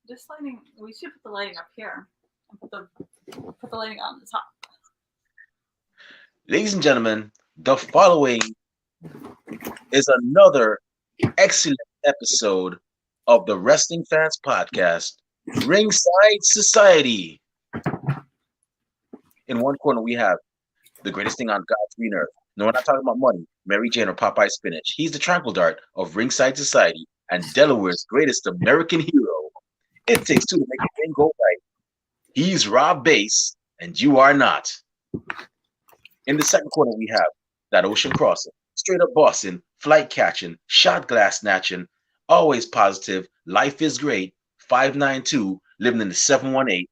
This lighting. We should put the lighting up here and put the lighting on the top. Ladies and gentlemen, the following is another excellent episode of the Wrestling Fans Podcast, Ringside Society. In one corner, we have the greatest thing on God's green earth. No, we're not talking about money, Mary Jane or Popeye Spinach. He's the tranquil dart of Ringside Society and Delaware's greatest American hero. It takes two to make the thing go right. He's Rob Bass, and you are not. In the second corner, we have that ocean crossing, straight up Boston, flight catching, shot glass snatching, always positive, life is great, 592, living in the 718,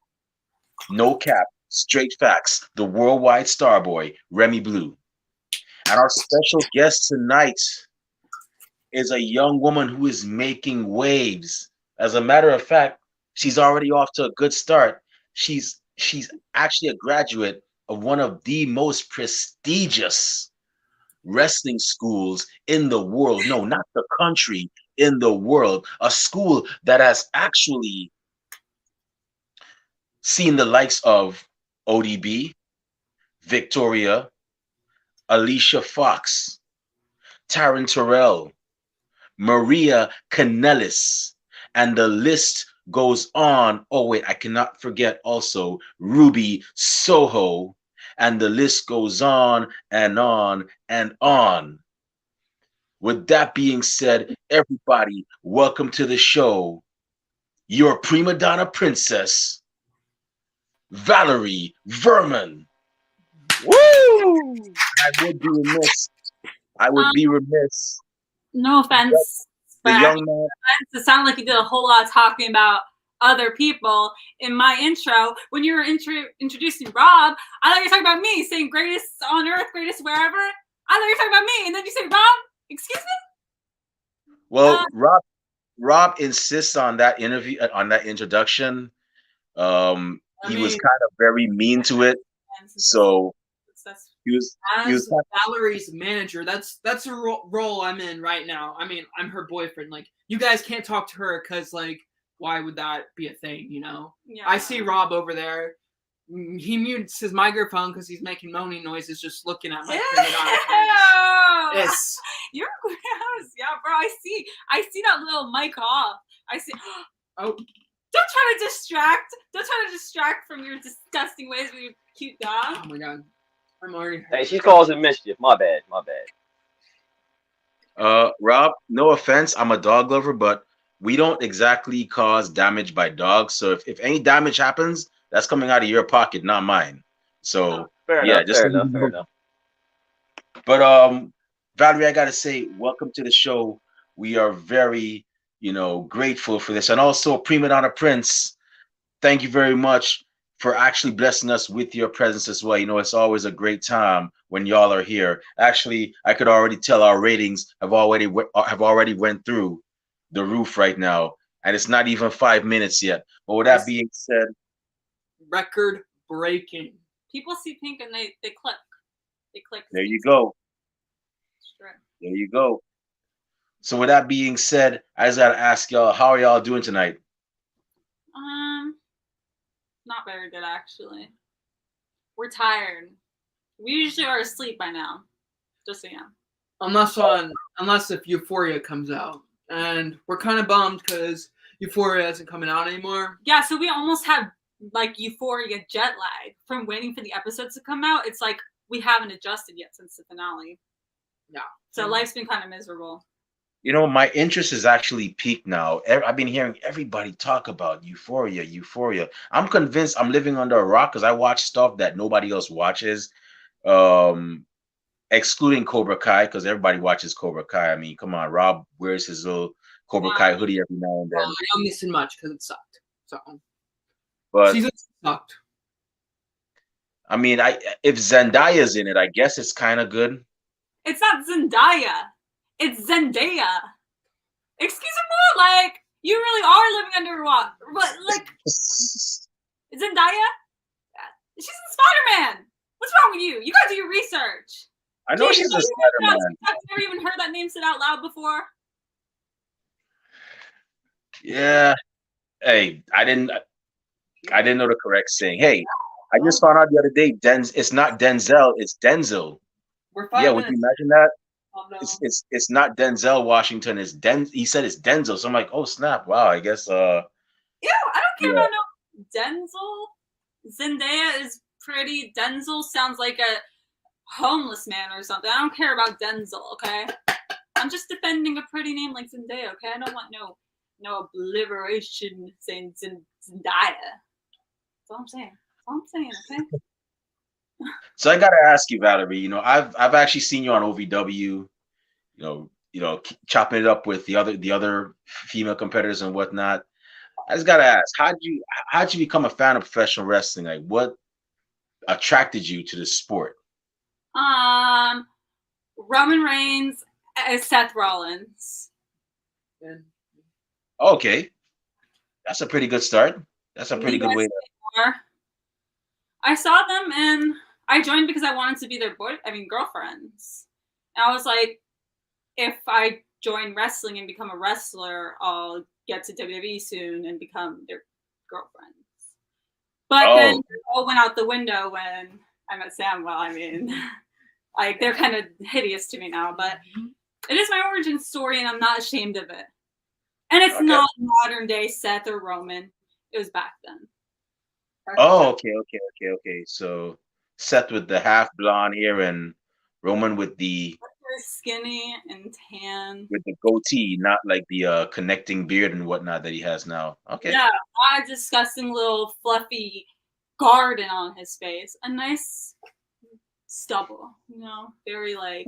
no cap, straight facts, the worldwide starboy, Remy Blue. And our special guest tonight is a young woman who is making waves. As a matter of fact, she's already off to a good start. She's actually a graduate of one of the most prestigious wrestling schools in the world. No, not the country, in the world. A school that has actually seen the likes of ODB, Victoria, Alicia Fox, Taryn Terrell, Maria Kanellis, and the list goes on. Oh, wait, I cannot forget also Ruby Soho, and the list goes on and on and on. With that being said, everybody, welcome to the show. Your Primadonna princess, Valerie Verman. Woo! I would be remiss. I would be remiss. No offense, The but young man. it sounded like you did a whole lot of talking about other people in my intro. When you were introducing Rob, I thought you were talking about me, saying greatest on earth, greatest wherever. I thought you were talking about me, and then you say Rob. Excuse me. Well, Rob insists on that interview, on that introduction. He was kind of very mean to it, so he was. As Valerie's manager, that's a role I'm in right now. I mean, I'm her boyfriend. Like, you guys can't talk to her because, like, why would that be a thing? You know. Yeah. I see Rob over there. He mutes his microphone because he's making moaning noises, just looking at my Yes. You're gross. Yeah, bro. I see that little mic off. I see. Oh. Don't try to distract. Don't try to distract from your disgusting ways with your cute dog. Oh my god. I'm already. Hey, she's causing mischief. My bad. Rob, no offense, I'm a dog lover, but we don't exactly cause damage by dogs. So if any damage happens, that's coming out of your pocket, not mine. So Fair yeah, enough. But Valerie, I gotta say, welcome to the show. We are very, grateful for this, and also Primadonna Prince. Thank you very much for actually blessing us with your presence as well. It's always a great time when y'all are here. Actually, I could already tell our ratings have already went through the roof right now, and it's not even 5 minutes yet. But with that being said, record breaking. People see pink and they click. They click. There you go. Sure. There you go. So with that being said, I just gotta ask y'all, how are y'all doing tonight? Not very good actually. We're tired. We usually are asleep by now. Just so you know. Unless if Euphoria comes out, and we're kind of bummed because Euphoria isn't coming out anymore. Yeah, so we almost have like Euphoria jet lag from waiting for the episodes to come out. It's like we haven't adjusted yet since the finale. Yeah. So life's been kind of miserable. My interest is actually peaked now. I've been hearing everybody talk about Euphoria. I'm convinced I'm living under a rock because I watch stuff that nobody else watches, excluding Cobra Kai, because everybody watches Cobra Kai. I mean, come on, Rob wears his little Cobra Kai hoodie every now and then. I don't miss it much because it sucked. So, but season sucked. I mean, if Zendaya's in it, I guess it's kind of good. It's not Zendaya. It's Zendaya. Excuse me, like, you really are living under a rock. But, like, Zendaya? She's in Spider-Man. What's wrong with you? You gotta do your research. I know she's in Spider-Man. I've never even heard that name said out loud before. Yeah. Hey, I didn't know the correct saying. Hey, I just found out the other day. It's not Denzel, it's Denzel. We're Yeah, 5 would you minutes. imagine that? Oh, no. It's not Denzel Washington. It's He said it's Denzel. So I'm like, oh snap! Wow, I guess. Ew, I don't care Yeah. about no Denzel. Zendaya is pretty. Denzel sounds like a homeless man or something. I don't care about Denzel, okay? I'm just defending a pretty name like Zendaya, okay? I don't want no obliteration saying Zendaya. That's all I'm saying. That's all I'm saying, okay? So I gotta ask you, Valerie. I've actually seen you on OVW. Chopping it up with the other female competitors and whatnot. I just gotta ask, how'd you become a fan of professional wrestling? Like, what attracted you to the sport? Roman Reigns, Seth Rollins. Okay, that's a pretty good start. That's a pretty good way to. I saw them and I joined because I wanted to be their girlfriends. And I was like, if I join wrestling and become a wrestler, I'll get to WWE soon and become their girlfriends. But then it all went out the window when I met Sam. Well, I mean, like they're kind of hideous to me now, but it is my origin story and I'm not ashamed of it. And it's not modern day Seth or Roman. It was back then. Oh, okay. So Seth with the half blonde hair and Roman with the skinny and tan. With the goatee, not like the connecting beard and whatnot that he has now. Okay. Yeah, a disgusting little fluffy garden on his face. A nice stubble, very like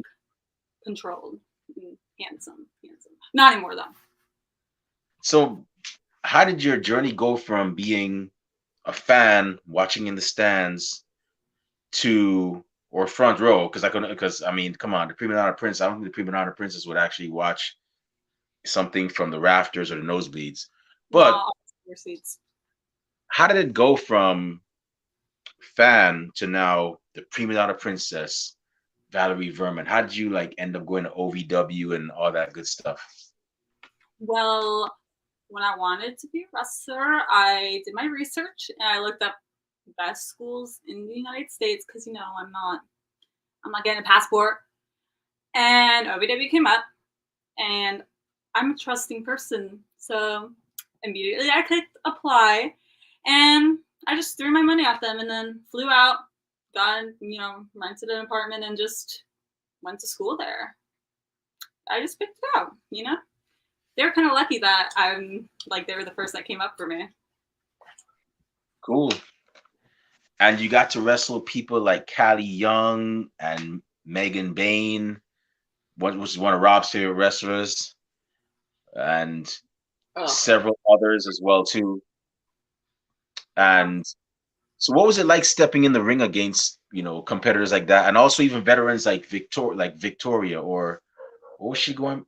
controlled and handsome. Not anymore though. So how did your journey go from being a fan watching in the stands or front row? Because I mean, come on, the Primadonna Prince. I don't think the Primadonna Princess would actually watch something from the rafters or the nosebleeds. But how did it go from fan to now the Primadonna Princess, Valerie Verman? How did you end up going to OVW and all that good stuff? Well, when I wanted to be a wrestler, I did my research and I looked up best schools in the United States because I'm not getting a passport. And OVW came up, and I'm a trusting person, so immediately I clicked apply, and I just threw my money at them, and then flew out, rented an apartment, and just went to school there. I just picked it out, They're kind of lucky that they were the first that came up for me. Cool. And you got to wrestle people like Callie Young and Megan Bain, which was one of Rob's favorite wrestlers, and several others as well too. And so, what was it like stepping in the ring against competitors like that, and also even veterans like Victoria, or what was she going?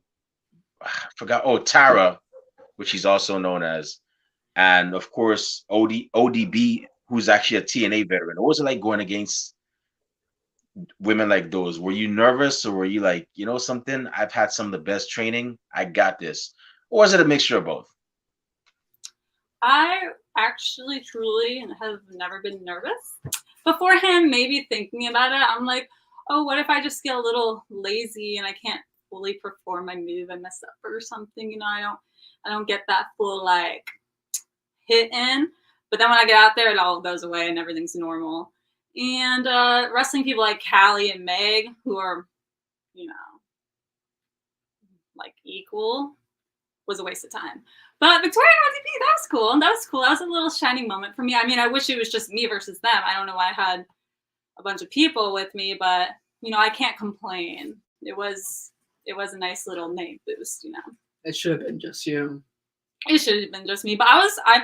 I forgot. Oh, Tara, which she's also known as, and of course ODB, who's actually a TNA veteran. What was it like going against women like those? Were you nervous, or were you like, something? I've had some of the best training. I got this. Or was it a mixture of both? I actually truly have never been nervous. Beforehand, maybe thinking about it, I'm like, oh, what if I just get a little lazy and I can't fully perform my move and mess up or something? I don't get that full hit in. But then when I get out there, it all goes away and everything's normal. And wrestling people like Callie and Meg, who are, equal, was a waste of time. But Victoria and ODB, that was cool. That was cool. That was a little shining moment for me. I mean, I wish it was just me versus them. I don't know why I had a bunch of people with me, but I can't complain. It was a nice little name boost. It should have been just you. It should have been just me. But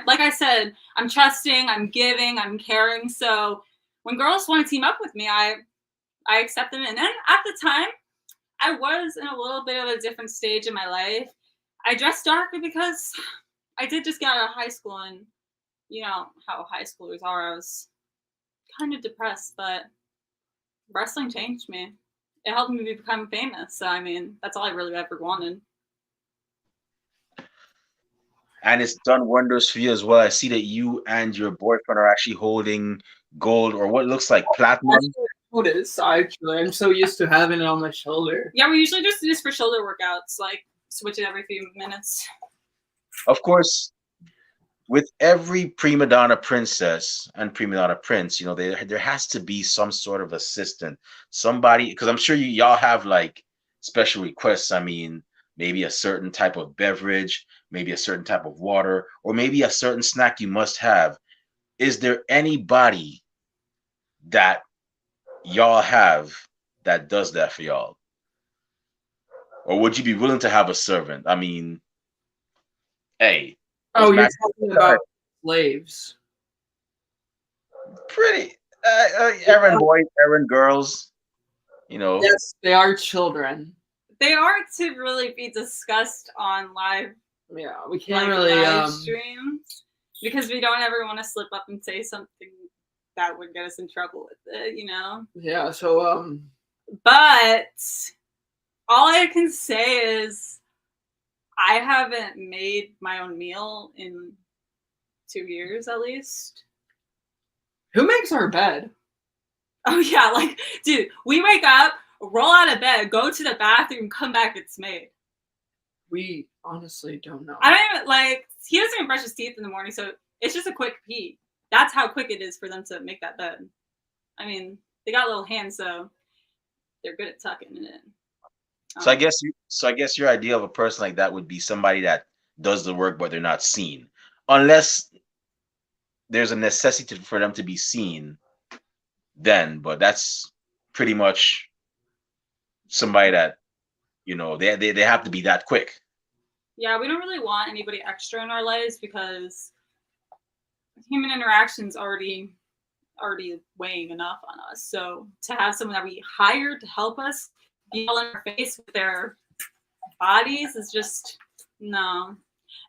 like I said, I'm trusting, I'm giving, I'm caring. So when girls want to team up with me, I accept them. And then at the time, I was in a little bit of a different stage in my life. I dressed darker because I did just get out of high school, and how high schoolers are. I was kind of depressed, but wrestling changed me. It helped me become famous. So, I mean, that's all I really ever wanted. and it's done wonders for you as well. I see that you and your boyfriend are actually holding gold or what looks like platinum. What is actually? I'm so used to having it on my shoulder. Yeah, we usually just do this for shoulder workouts, like switch it every few minutes. Of course, with every prima donna princess and prima donna prince, you know, there has to be some sort of assistant, somebody, because I'm sure y'all have like special requests. I mean, maybe a certain type of beverage, maybe a certain type of water, or maybe a certain snack you must have. Is there anybody that y'all have that does that for y'all? Or would you be willing to have a servant? I mean, hey, Oh, you're back talking about slaves. pretty errand boys, errand girls, you know. Yes, they are children. They aren't to really be discussed on live, Yeah, we can't like, really live streams because we don't ever want to slip up and say something that would get us in trouble with it, you know. Yeah, so But all I can say is I haven't made my own meal in 2 years at least. who makes our bed? Oh yeah, like dude, we wake up, roll out of bed, go to the bathroom, come back, it's made. We honestly don't know. I don't even like he doesn't even brush his teeth in the morning, so it's just a quick pee. That's how quick it is for them to make that bed. I mean, they got little hands, so they're good at tucking it in. So I guess your idea of a person like that would be somebody that does the work but they're not seen, unless there's a necessity for them to be seen. Then, but that's pretty much somebody that you know they have to be that quick. Yeah, we don't really want anybody extra in our lives because human interaction's already weighing enough on us. So to have someone that we hired to help us be all in our face with their bodies is just no.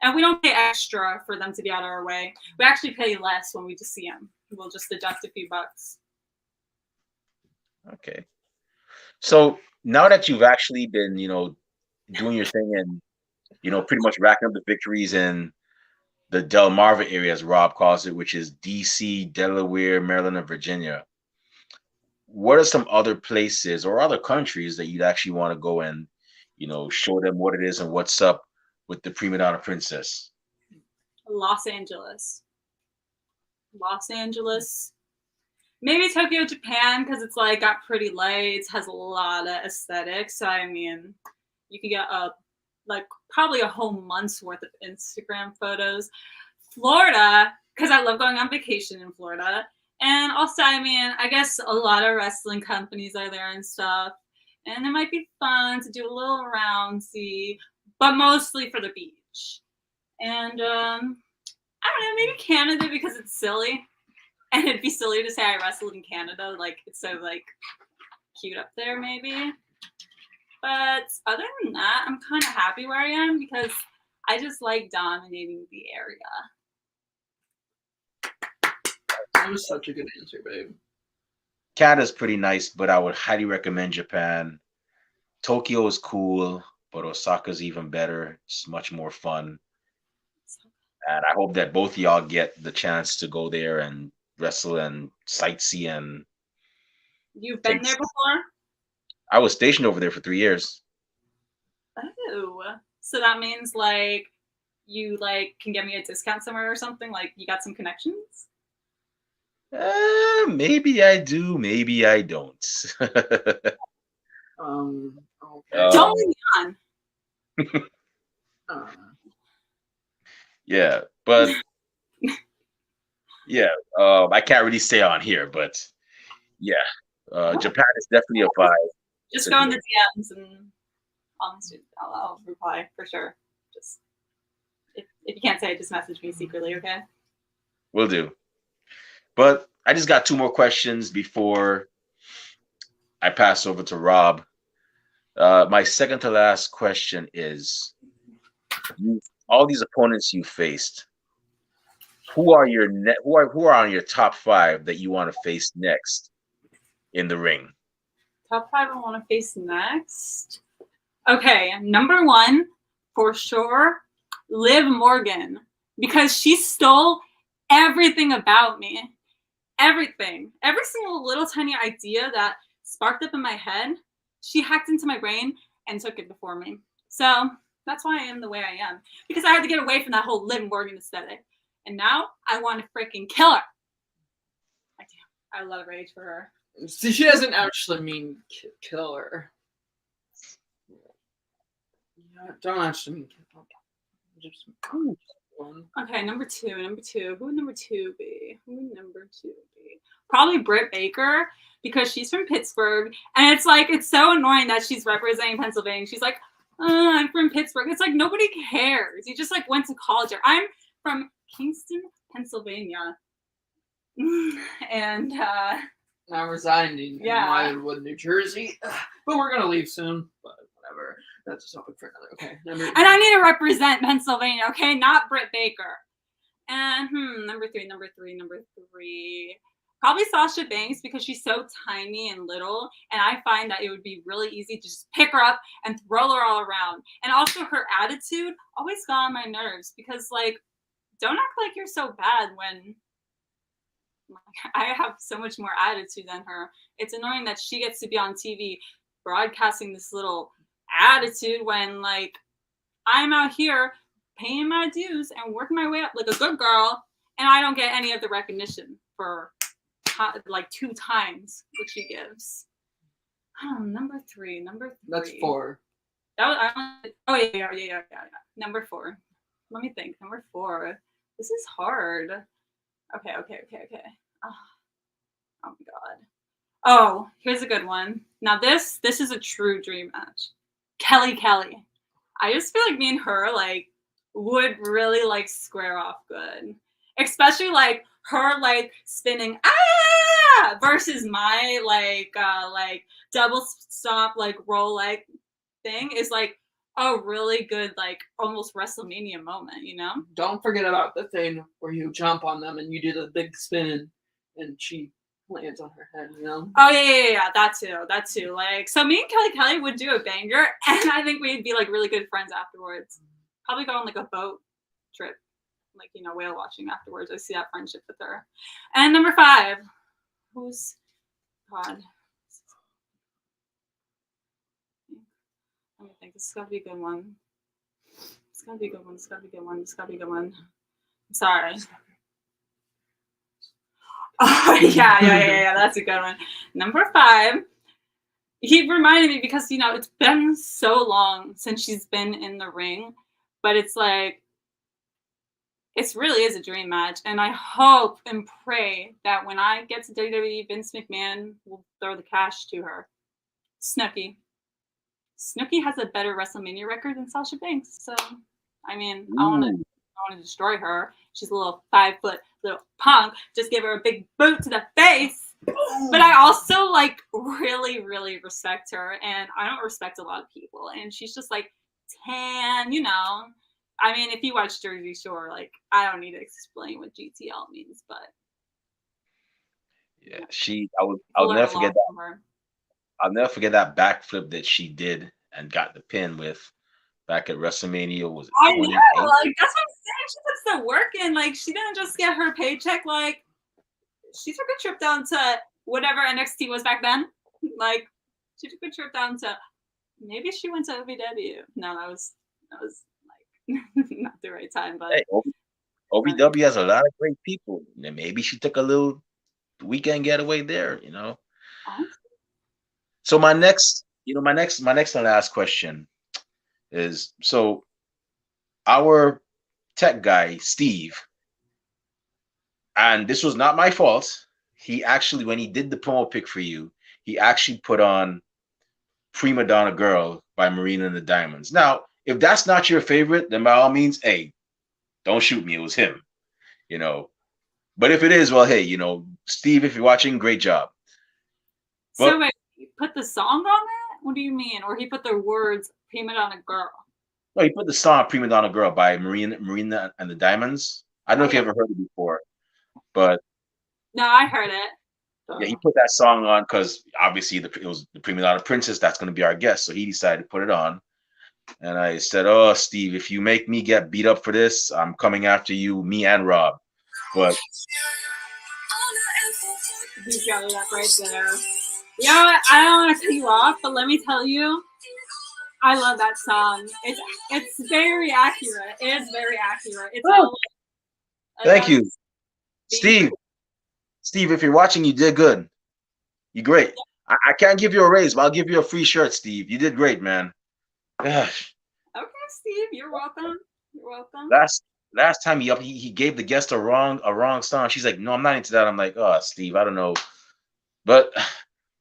And we don't pay extra for them to be out of our way. We actually pay less when we just see them. We'll just deduct a few bucks. Okay. So now that you've actually been, you know, doing your thing and you know pretty much racking up the victories in the Delmarva area, as Rob calls it, which is DC, Delaware, Maryland, and Virginia. What are some other places or other countries that you'd actually want to go and, you know, show them what it is and what's up with the prima donna princess? Los Angeles. Maybe Tokyo, Japan, because it's like got pretty lights, has a lot of aesthetics. So I mean, you could get probably a whole month's worth of Instagram photos. Florida, because I love going on vacation in Florida. And also, I mean, I guess a lot of wrestling companies are there and stuff. And it might be fun to do a little roundsy, but mostly for the beach. And I don't know, maybe Canada because it's silly. And it'd be silly to say I wrestled in Canada. Like, it's so, like, cute up there, maybe. But other than that, I'm kind of happy where I am because I just like dominating the area. That was such a good answer, babe. Canada's pretty nice, but I would highly recommend Japan. Tokyo is cool, but Osaka's even better. It's much more fun. And I hope that both of y'all get the chance to go there and wrestle and sightsee. And You've been there before? I was stationed over there for 3 years. Oh, so that means like you like can get me a discount somewhere or something? Like you got some connections? Maybe I do, maybe I don't. Okay. Don't leave me on. Yeah, but yeah, I can't really say on here, but yeah, Japan is definitely a vibe. Just go in the DMs and I'll reply for sure. Just if you can't say it, just message me secretly, okay? Will do. But I just got 2 more questions before I pass over to Rob. My second to last question is: all these opponents you faced, who are on your top 5 that you want to face next in the ring? Top 5 I want to face next. Okay, number 1 for sure, Liv Morgan. because she stole everything about me. Everything. Every single little tiny idea that sparked up in my head, she hacked into my brain and took it before me. So that's why I am the way I am. Because I had to get away from that whole living, working aesthetic. And now I want to freaking kill her. I do. I love rage for her. See, she doesn't actually mean kill her. Yeah, don't actually mean kill her. Just one. Okay, number two. Who would number two be? Probably Britt Baker, because she's from Pittsburgh. And it's like, it's so annoying that she's representing Pennsylvania. She's like, I'm from Pittsburgh. It's like, nobody cares. You just like went to college there. I'm from Kingston, Pennsylvania. And Now residing in Wildwood, New Jersey. But we're gonna leave soon. But whatever. That's a topic for another. Okay. And I need to represent Pennsylvania, okay? Not Britt Baker. And number three. Probably Sasha Banks, because she's so tiny and little, and I find that it would be really easy to just pick her up and throw her all around. And also her attitude always got on my nerves, because like, don't act like you're so bad when I have so much more attitude than her. It's annoying that she gets to be on TV broadcasting this little attitude when like I'm out here paying my dues and working my way up like a good girl, and I don't get any of the recognition for like 2 times what she gives. Number three. That's 4. That was, yeah. Number 4. Let me think. Number 4. This is hard. Okay. Oh my god. Oh, here's a good one. Now this is a true dream match. Kelly. I just feel like me and her like would really like square off good. Especially like her like spinning versus my like double stomp like roll like thing is like a really good like almost WrestleMania moment, you know? Don't forget about the thing where you jump on them and you do the big spin and she lands on her head, you know? Oh yeah, that too. Like, so me and Kelly would do a banger, and I think we'd be like really good friends afterwards. Probably go on like a boat trip, like, you know, whale watching afterwards. I see that friendship with her. And number 5, who's God? Let me think. This is gotta be a good one. I'm sorry. Oh, yeah, that's a good one. Number 5, he reminded me because, you know, it's been so long since she's been in the ring, but it's like, it really is a dream match, and I hope and pray that when I get to WWE, Vince McMahon will throw the cash to her. Snooki. Snooki has a better WrestleMania record than Sasha Banks, so, I mean, I want to destroy her. She's a little 5-foot little punk. Just give her a big boot to the face. But I also like really, really respect her, and I don't respect a lot of people. And she's just like tan, you know. I mean, if you watch Jersey Shore, like I don't need to explain what GTL means, but yeah, I'll never forget that. I'll never forget that backflip that she did and got the pin with back at WrestleMania. Was it I know, like that's what I'm saying. She puts the work in. Like she didn't just get her paycheck. Like she took a trip down to whatever NXT was back then. Like she took a trip down to maybe she went to OVW. No, that was like not the right time. But hey, OVW has a lot of great people. And maybe she took a little weekend getaway there. You know. So my next and last question is, so our tech guy, Steve, and this was not my fault. He actually, when he did the promo pic for you, he actually put on Primadonna Girl by Marina and the Diamonds. Now, if that's not your favorite, then by all means, hey, don't shoot me. It was him, you know. But if it is, well, hey, you know, Steve, if you're watching, great job. But, so wait, he put the song on it? What do you mean? Or he put the words Primadonna Girl? No, he put the song Primadonna Girl by Marina and the Diamonds. I don't know if you ever heard it before, but no, I heard it. Yeah, he put that song on because obviously it was the Primadonna Princess that's going to be our guest, so he decided to put it on. And I said, "Oh, Steve, if you make me get beat up for this, I'm coming after you, me and Rob." But He's got it up right there. You know what? I don't want to cut you off, but let me tell you, I love that song. It's very accurate. It is very accurate. It's all thank you, Steve. Steve, if you're watching, you did good. You great. I can't give you a raise, but I'll give you a free shirt, Steve. You did great, man. Gosh. Okay, Steve, you're welcome. You're welcome. Last time he gave the guest a wrong song. She's like, "No, I'm not into that." I'm like, "Oh, Steve, I don't know." But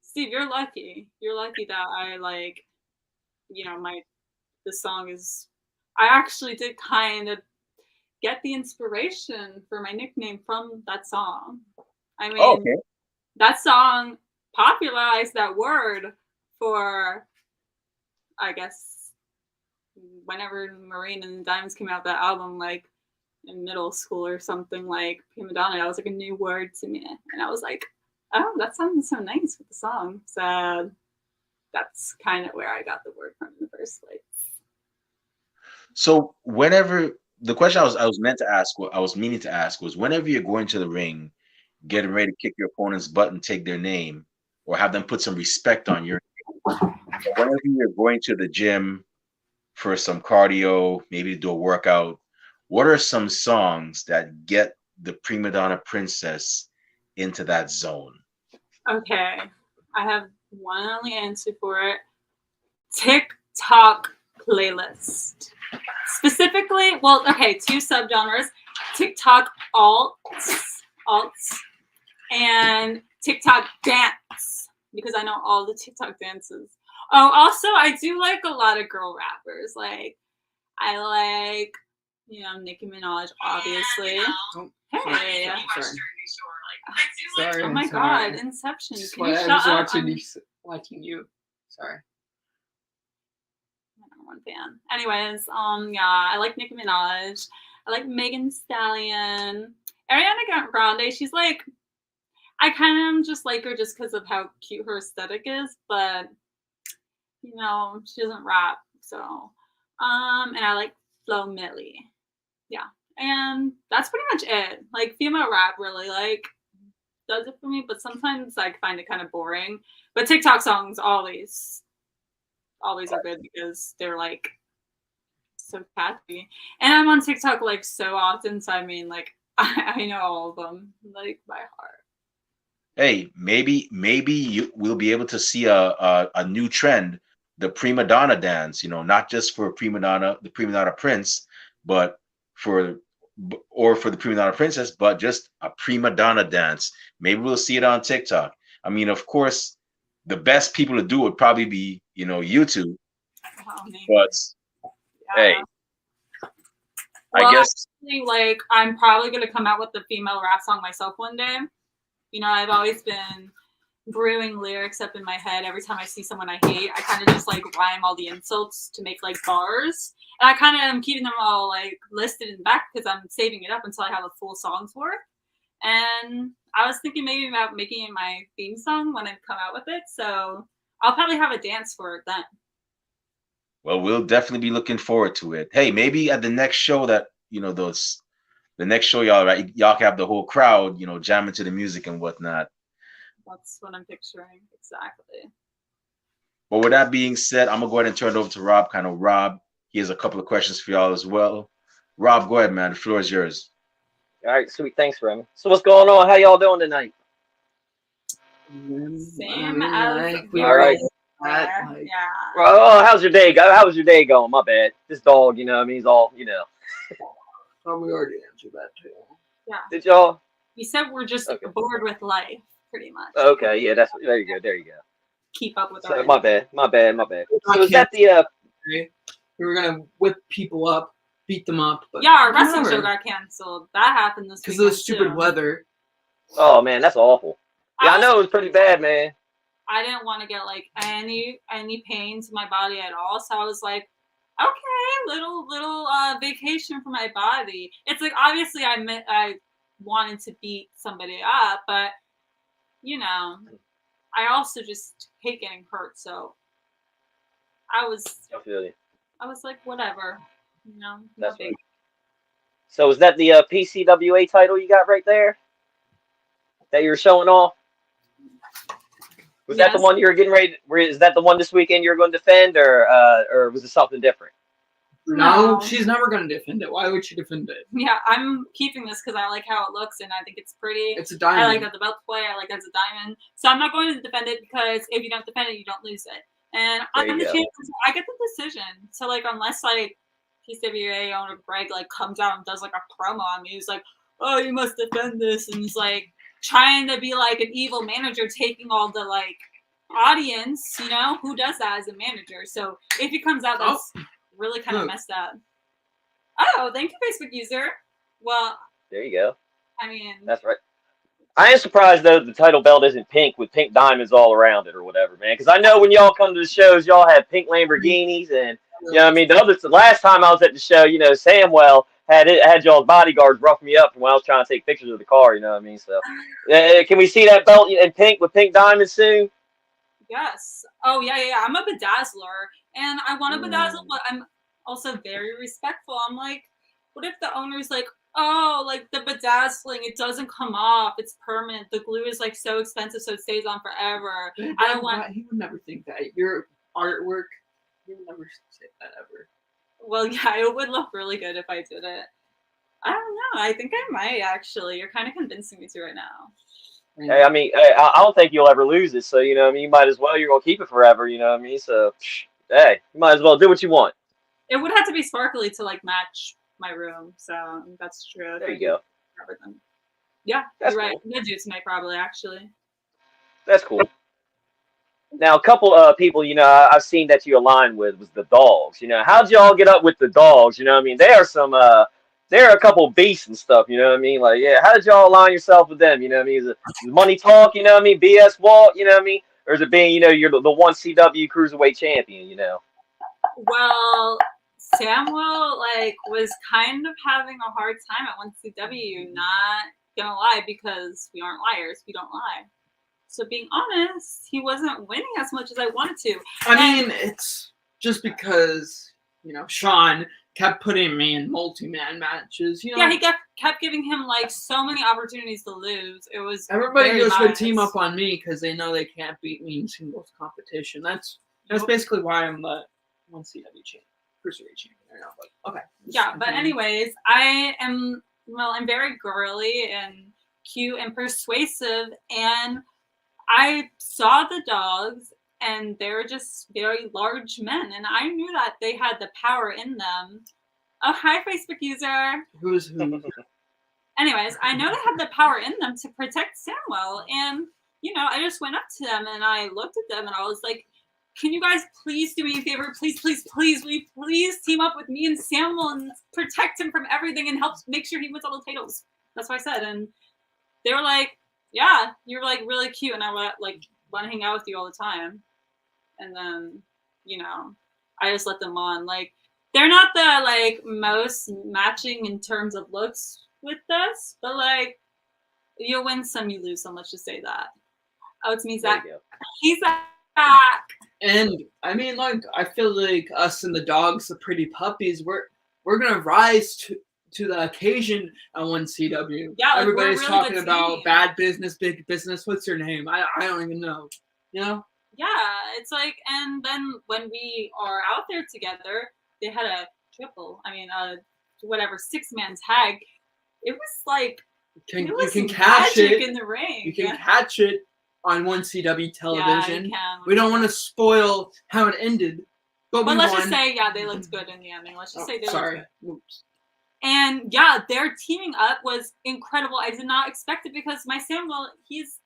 Steve, you're lucky. You're lucky that I like, the song is. I actually did kind of get the inspiration for my nickname from that song. I mean, okay. that song popularized that word for, I guess, whenever Marine and the Diamonds came out, that album, like in middle school or something, like Primadonna, that was like a new word to me. And I was like, oh, that sounds so nice with the song. So that's kind of where I got the word from in the first place. So whenever the question I was meaning to ask was, whenever you're going to the ring, getting ready to kick your opponent's butt and take their name, or have them put some respect on your name, whenever you're going to the gym for some cardio, maybe do a workout, what are some songs that get the prima donna princess into that zone? Okay, I have one only answer for it. TikTok playlist. Specifically, well, okay, two subgenres: TikTok alts, and TikTok dance, because I know all the TikTok dances. Oh, also, I do like a lot of girl rappers. Like, I like, Nicki Minaj, obviously. Hey. Sorry. Oh my God, Inception. Just Can you I shut was up? watching you. Sorry. I'm one fan. Anyways, yeah, I like Nicki Minaj. I like Megan Thee Stallion. Ariana Grande, she's like, I kind of just like her just because of how cute her aesthetic is, but she doesn't rap, so. And I like Flo Milli. Yeah. And that's pretty much it. Like, female rap really, like, does it for me, but sometimes I find it kind of boring. But TikTok songs always are good because they're, like, so catchy. And I'm on TikTok, like, so often, so I mean, like, I know all of them, like, by heart. Hey, maybe we'll be able to see a new trend, the prima donna dance. Not just for the prima donna prince, but for the prima donna princess, but just a prima donna dance. Maybe we'll see it on TikTok. I mean, of course, the best people to do would probably be YouTube. But hey, well, I guess actually, like, I'm probably gonna come out with the female rap song myself one day. I've always been brewing lyrics up in my head. Every time I see someone I hate, I kind of just like rhyme all the insults to make like bars. And I kind of am keeping them all like listed in the back because I'm saving it up until I have a full song's worth. And I was thinking maybe about making it my theme song when I come out with it. So I'll probably have a dance for it then. Well, we'll definitely be looking forward to it. Hey, maybe at the next show that, the next show y'all can have the whole crowd, jamming to the music and whatnot. That's what I'm picturing, exactly. But with that being said, I'm gonna go ahead and turn it over to Rob. Rob, he has a couple of questions for y'all as well. Rob, go ahead, man. The floor is yours. All right, sweet. Thanks, Remy. So what's going on? How y'all doing tonight? Same as all right. Yeah. Oh, how's your day? How was your day going? My bad. This dog, he's all, Oh, we already answered that too. Yeah. Did y'all? We said we're just bored with life, pretty much. Okay, yeah, there you go. Keep up with So, our my bad. So is that the we were gonna whip people up, beat them up, but yeah, our wrestling show got canceled. That happened this weekend because of the stupid weather. Oh man, that's awful. Yeah, I know it was pretty bad, man. I didn't want to get like any pain to my body at all, so I was like, okay, little vacation for my body. It's like obviously I wanted to beat somebody up, but I also just hate getting hurt, so I was I was like, whatever. You know, no That's big. right. So is that the PCWA title you got right there that you were showing off? Was that the Yes. one you were getting ready? Is that the one this weekend you were going to defend, or was it something different? No, No. she's never gonna defend it. Why would she defend it? Yeah, I'm keeping this because I like how it looks and I think it's pretty. It's a I diamond. like how the belt's play. I like that it's a diamond. So I'm not going to defend it because if you don't defend it, you don't lose it. And There I'm you the go. champion, so I get the decision. So like, unless like PCWA owner Greg like comes out and does like a promo on me, he's like, "Oh, you must defend this," and he's like trying to be like an evil manager, taking all the like audience. You know, who does that as a manager? So if he comes out, that's really kind of Look. messed up. Oh, thank you, Facebook user. Well, There you go. I mean, That's right. I am surprised though the title belt isn't pink with pink diamonds all around it or whatever, man. Because I know when y'all come to the shows, y'all have pink Lamborghinis, and you know what I mean. The last time I was at the show, you know, Samwell had y'all's bodyguards rough me up when I was trying to take pictures of the car. You know what I mean? So, can we see that belt in pink with pink diamonds soon? yes. Oh, yeah. I'm a bedazzler, and I want to bedazzle, but I'm also very respectful. I'm like, what if the owner's like, oh, like the bedazzling, it doesn't come off, it's permanent. The glue is like so expensive, so it stays on forever. I don't want. He would never think that. Your artwork, he would never say that ever. Well, yeah, it would look really good if I did it. I don't know. I think I might actually. You're kind of convincing me to right now. Hey, I mean, I don't think you'll ever lose it. So you know, what I mean, you might as well. You're gonna keep it forever. You know what I mean? So, hey, you might as well do what you want. It would have to be sparkly to like match my room, so that's true. There you go. Then. Yeah, That's you're right. cool. I'm gonna do it tonight, probably. Actually. That's cool. Now, a couple people, you know, I've seen that you align with was the dogs. You know, how'd y'all get up with the dogs? You know what I mean? They are some, they're a couple beasts and stuff. You know what I mean? Like, yeah, how did y'all align yourself with them? You know what I mean? Is it money talk? You know what I mean? BS walk? You know what I mean? Or is it being, you know, you're the one CW cruiserweight champion? You know? Well, Samuel like was kind of having a hard time at 1CW. Not gonna lie, because we aren't liars. We don't lie. So being honest, he wasn't winning as much as I wanted to. I mean, it's just because, you know, Sean kept putting me in multi-man matches. You know, Yeah, he kept giving him like so many opportunities to lose. It was everybody very goes to biased. team up on me because they know they can't beat me in singles competition. That's basically why I'm the 1CW champion, cruiserweight champion right now. But okay. Yeah, but anyways, I'm very girly and cute and persuasive, and I saw the dogs, and they're just very large men, and I knew that they had the power in them. Oh, hi, Facebook user. Who's who? Anyways, I know they have the power in them to protect Samuel, and, you know, I just went up to them, and I looked at them, and I was like, can you guys please do me a favor? Please, please, please, will you please team up with me and Samuel and protect him from everything and help make sure he wins all the titles? That's what I said, and they were like, yeah, you're like really cute, and I want to hang out with you all the time. And then, you know, I just let them on. Like, they're not the like most matching in terms of looks with us, but like, you'll win some, you lose some. Let's just say that. Oh, it's me, Zach. He's back. And I mean, like, I feel like us and the dogs, the pretty puppies, we're gonna rise to the occasion at 1CW. Yeah, like, everybody's really talking good about team. bad business, big business. What's your name? I don't even know. You know? Yeah, it's like, and then when we are out there together, they had a triple. I mean, whatever 6-man tag. It was like You was can catch magic it in the ring. You can catch it on 1CW television. Yeah, you can. We don't want to spoil how it ended, but let's won. just say, yeah, they looked good in the ending. Let's just say they sorry. looked good. Oops. And yeah, their teaming up was incredible. I did not expect it because my Samuel, he's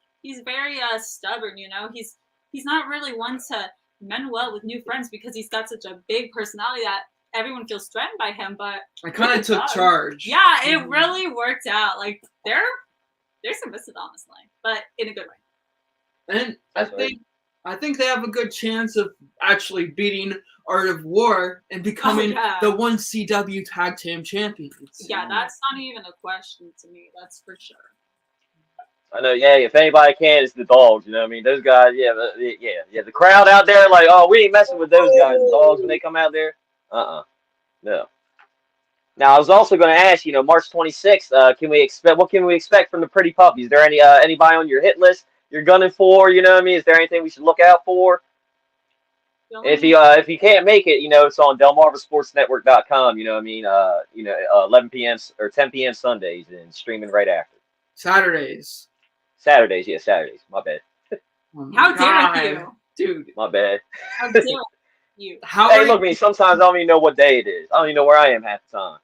very stubborn, you know. He's not really one to mend well with new friends because he's got such a big personality that everyone feels threatened by him. But I kind of took charge. Yeah, it really worked out. Like they're submissive, honestly, but in a good way. And I think they have a good chance of actually beating Art of War and becoming the 1CW Tag Team Champions. Yeah, that's not even a question to me. That's for sure. I know, yeah, if anybody can, it's the dogs, you know what I mean? Those guys, yeah, the crowd out there, like, oh, we ain't messing with those guys, the dogs, when they come out there. No. Now, I was also going to ask, March 26th, what can we expect from the Pretty Puppies? Is there anybody on your hit list you're gunning for? You know what I mean? Is there anything we should look out for? If you can't make it, it's on DelmarvaSportsNetwork.com. You know what I mean? 11 p.m. or 10 p.m. Sundays and streaming right after. Saturdays. Saturdays. My bad. Oh How God. dare you? Dude. My bad. How dare you? Hey, look, me. Sometimes I don't even know what day it is. I don't even know where I am half the time.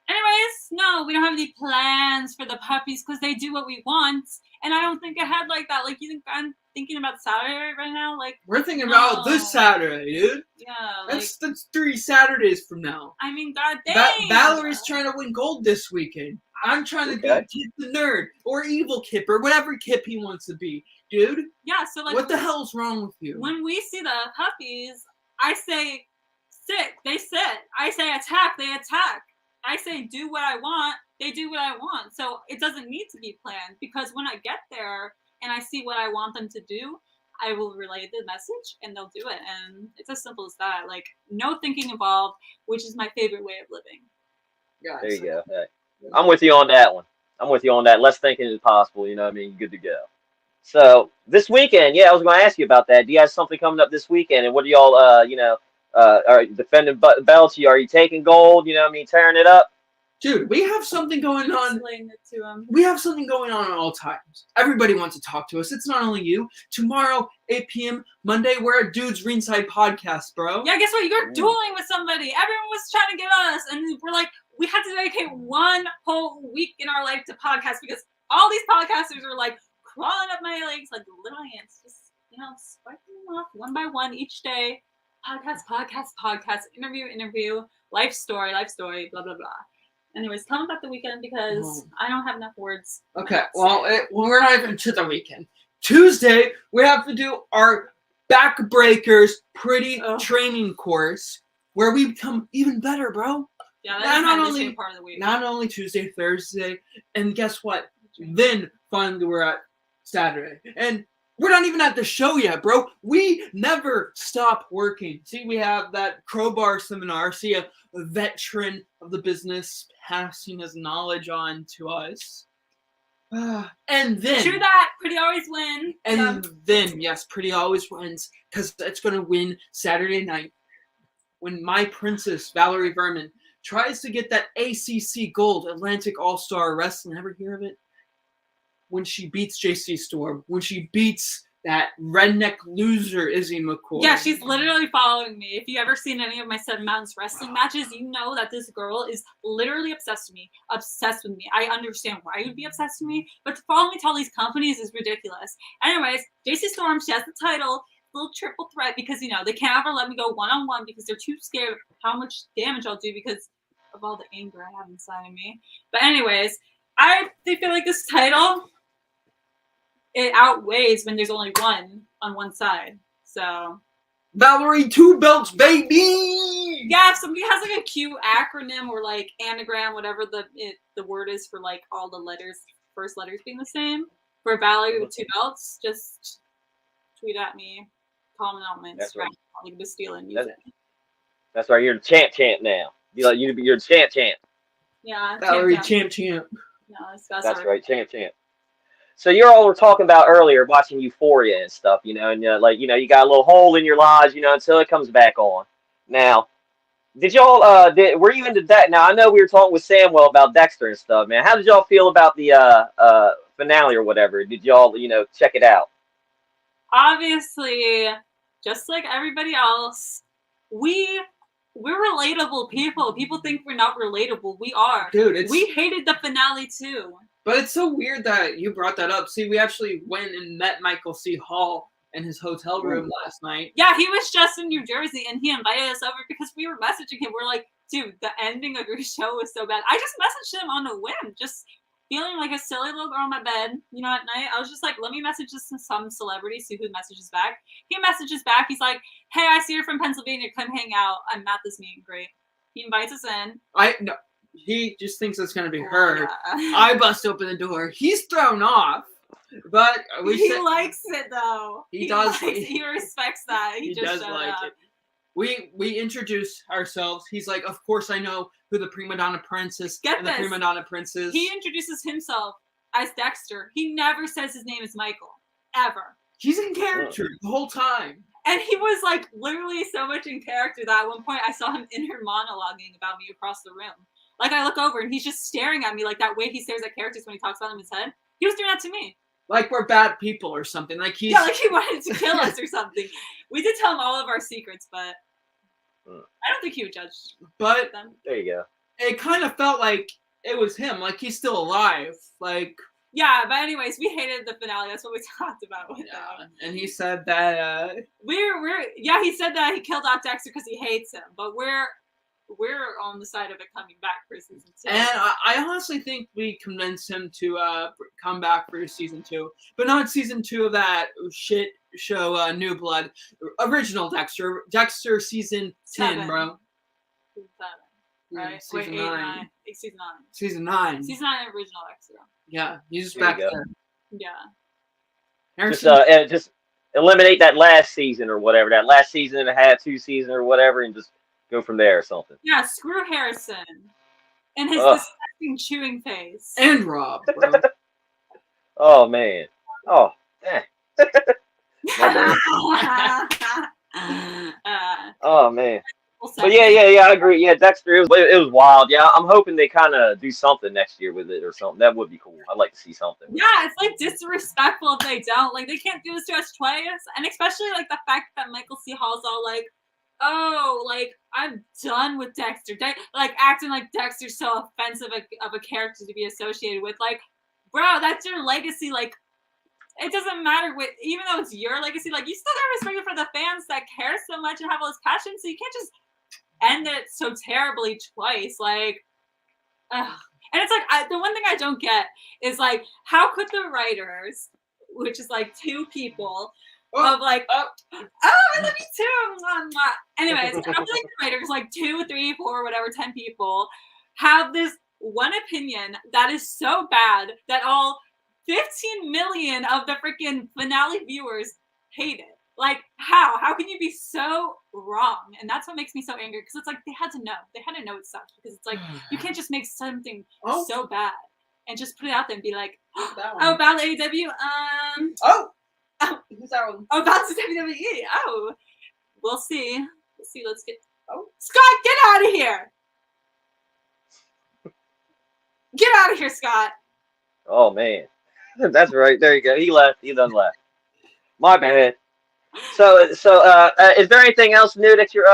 Anyways, no, we don't have any plans for the puppies because they do what we want, and I don't think ahead like that. Like, you think I'm thinking about Saturday right now? Like, We're thinking about this Saturday, dude. Yeah, that's 3 Saturdays from now. I mean, god dang. Valerie's trying to win gold this weekend. I'm trying to be Kip the Nerd or Evil Kip or whatever Kip he wants to be, dude. Yeah, so like, what the hell's wrong with you? When we see the puppies, I say sit, they sit. I say attack, they attack. I say do what I want, they do what I want. So it doesn't need to be planned because when I get there and I see what I want them to do, I will relay the message and they'll do it. And it's as simple as that. Like, no thinking involved, which is my favorite way of living. Gotcha. There you go. Hey, I'm with you on that one. I'm with you on that. Less thinking is possible. You know what I mean? Good to go. So this weekend, I was going to ask you about that. Do you have something coming up this weekend? And what do y'all, are defending belts? Are you taking gold? You know what I mean? Tearing it up? Dude, we have something going on. Explain it to him. We have something going on at all times. Everybody wants to talk to us. It's not only you. Tomorrow, 8 p.m. Monday, we're at Dude's Ringside Podcast, bro. Yeah, guess what? You're dueling with somebody. Everyone was trying to get on us, and we're like, we had to dedicate one whole week in our life to podcasts because all these podcasters are like crawling up my legs like little ants, just swiping them off one by one each day. Podcast, interview, life story, blah blah blah. Anyways, tell me about the weekend because I don't have enough words. Okay, well, we're not even to the weekend. Tuesday, we have to do our Backbreakers Pretty training course where we become even better, bro. Yeah, that's not only part of the week. Not only Tuesday, Thursday, and guess what? Then finally we're at Saturday. And we're not even at the show yet, bro. We never stop working. See, we have that crowbar seminar. See, a veteran of the business passing his knowledge on to us. And then... True that. Pretty always win. And then, yes, Pretty always wins because it's going to win Saturday night when my princess, Valerie Verman, tries to get that ACC Gold, Atlantic All-Star Wrestling. Ever hear of it? When she beats JC Storm, when she beats that redneck loser Izzy McCoy. Yeah, she's literally following me. If you ever seen any of my Seven Mountains wrestling matches, you know that this girl is literally obsessed with me. I understand why you would be obsessed with me, but to follow me to all these companies is ridiculous. Anyways, JC Storm, she has the title, little triple threat, because they can't ever let me go one-on-one because they're too scared of how much damage I'll do because of all the anger I have inside of me. But anyways, they feel like this title, it outweighs when there's only one on one side. So Valerie, 2 belts, baby. Yeah, if somebody has like a cute acronym or like anagram, whatever the word is for like all the letters, first letters being the same, for Valerie with 2 belts, just tweet at me, comment on my Instagram, like Bastille and use it. That's right. You're the champ now. You're the champ. Yeah, Valerie, champ. Yeah, that's right, champ. So you all were talking about earlier watching Euphoria and stuff, and you got a little hole in your lives, until it comes back on. Now, did y'all were you into that? Now I know we were talking with Samuel about Dexter and stuff, man. How did y'all feel about the finale or whatever? Did y'all check it out? Obviously, just like everybody else, we're relatable people. People think we're not relatable. We are. Dude, we hated the finale too. But it's so weird that you brought that up. See, we actually went and met Michael C. Hall in his hotel room last night. Yeah, he was just in New Jersey, and he invited us over because we were messaging him. We're like, dude, the ending of your show was so bad. I just messaged him on a whim, just feeling like a silly little girl in my bed, at night. I was just like, let me message this to some celebrity, see who messages back. He messages back. He's like, hey, I see you're from Pennsylvania. Come hang out. I'm at this meet and greet. He invites us in. No. He just thinks it's going to be her. Yeah. I bust open the door. He's thrown off. But he likes it, though. He does. He respects that. He just does like up. it. we introduce ourselves. He's like, of course I know who the Primadonna Princess Get and this. the Primadonna Prince is. He introduces himself as Dexter. He never says his name is Michael. Ever. He's in character the whole time. And he was like literally so much in character that at one point I saw him inner monologuing about me across the room. Like I look over and he's just staring at me like that way he stares at characters when he talks about them in his head. He was doing that to me. Like we're bad people or something. Like he's like he wanted to kill us or something. We did tell him all of our secrets, but I don't think he would judge But them. There you go. It kind of felt like it was him. Like he's still alive. Like yeah, but anyways, we hated the finale. That's what we talked about with him. And he said that he said that he killed off Dexter because he hates him, but we're on the side of it coming back for season 2. And I honestly think we convinced him to come back for season 2, but not season 2 of that shit show, New Blood, original Dexter season 10, 7. bro. Season 7, right? Season Wait, 9. Season 9. Season 9. Season 9 original Dexter. Yeah, he's There back you go. there. Yeah. Just eliminate that last season or whatever. That last season and a half, 2 seasons or whatever, and just go from there or something. Yeah, screw Harrison and his disgusting chewing face. And Rob, bro. Oh man. Oh, dang. Oh man. But yeah, I agree. Yeah, Dexter, it was wild. Yeah, I'm hoping they kind of do something next year with it or something. That would be cool. I'd like to see something. Yeah, it's like disrespectful if they don't. Like they can't do this to us twice, and especially like the fact that Michael C. Hall's all like, "Oh, like I'm done with Dexter," like acting like Dexter's so offensive of a character to be associated with. Like, bro, that's your legacy. Like, it doesn't matter even though it's your legacy. Like, you still gotta respect it for the fans that care so much and have all this passion. So you can't just end it so terribly twice. Like, ugh. And it's like the one thing I don't get is like, how could the writers, which is like 2 people, of like, oh, I love you too. Mwah, mwah. Anyways, I feel like the writers, like 2, 3, 4, whatever, 10 people, have this one opinion that is so bad that all 15 million of the freaking finale viewers hate it. Like, how? How can you be so wrong? And that's what makes me so angry, because it's like they had to know. They had to know it sucked, because it's like you can't just make something so bad and just put it out there and be like, oh, about AEW, who's that one? oh, about the WWE. Oh, we'll see. Let's get. Oh, Scott, get out of here! Get out of here, Scott. Oh man, that's right. There you go. He left. He done left. My bad. So, is there anything else new that you're,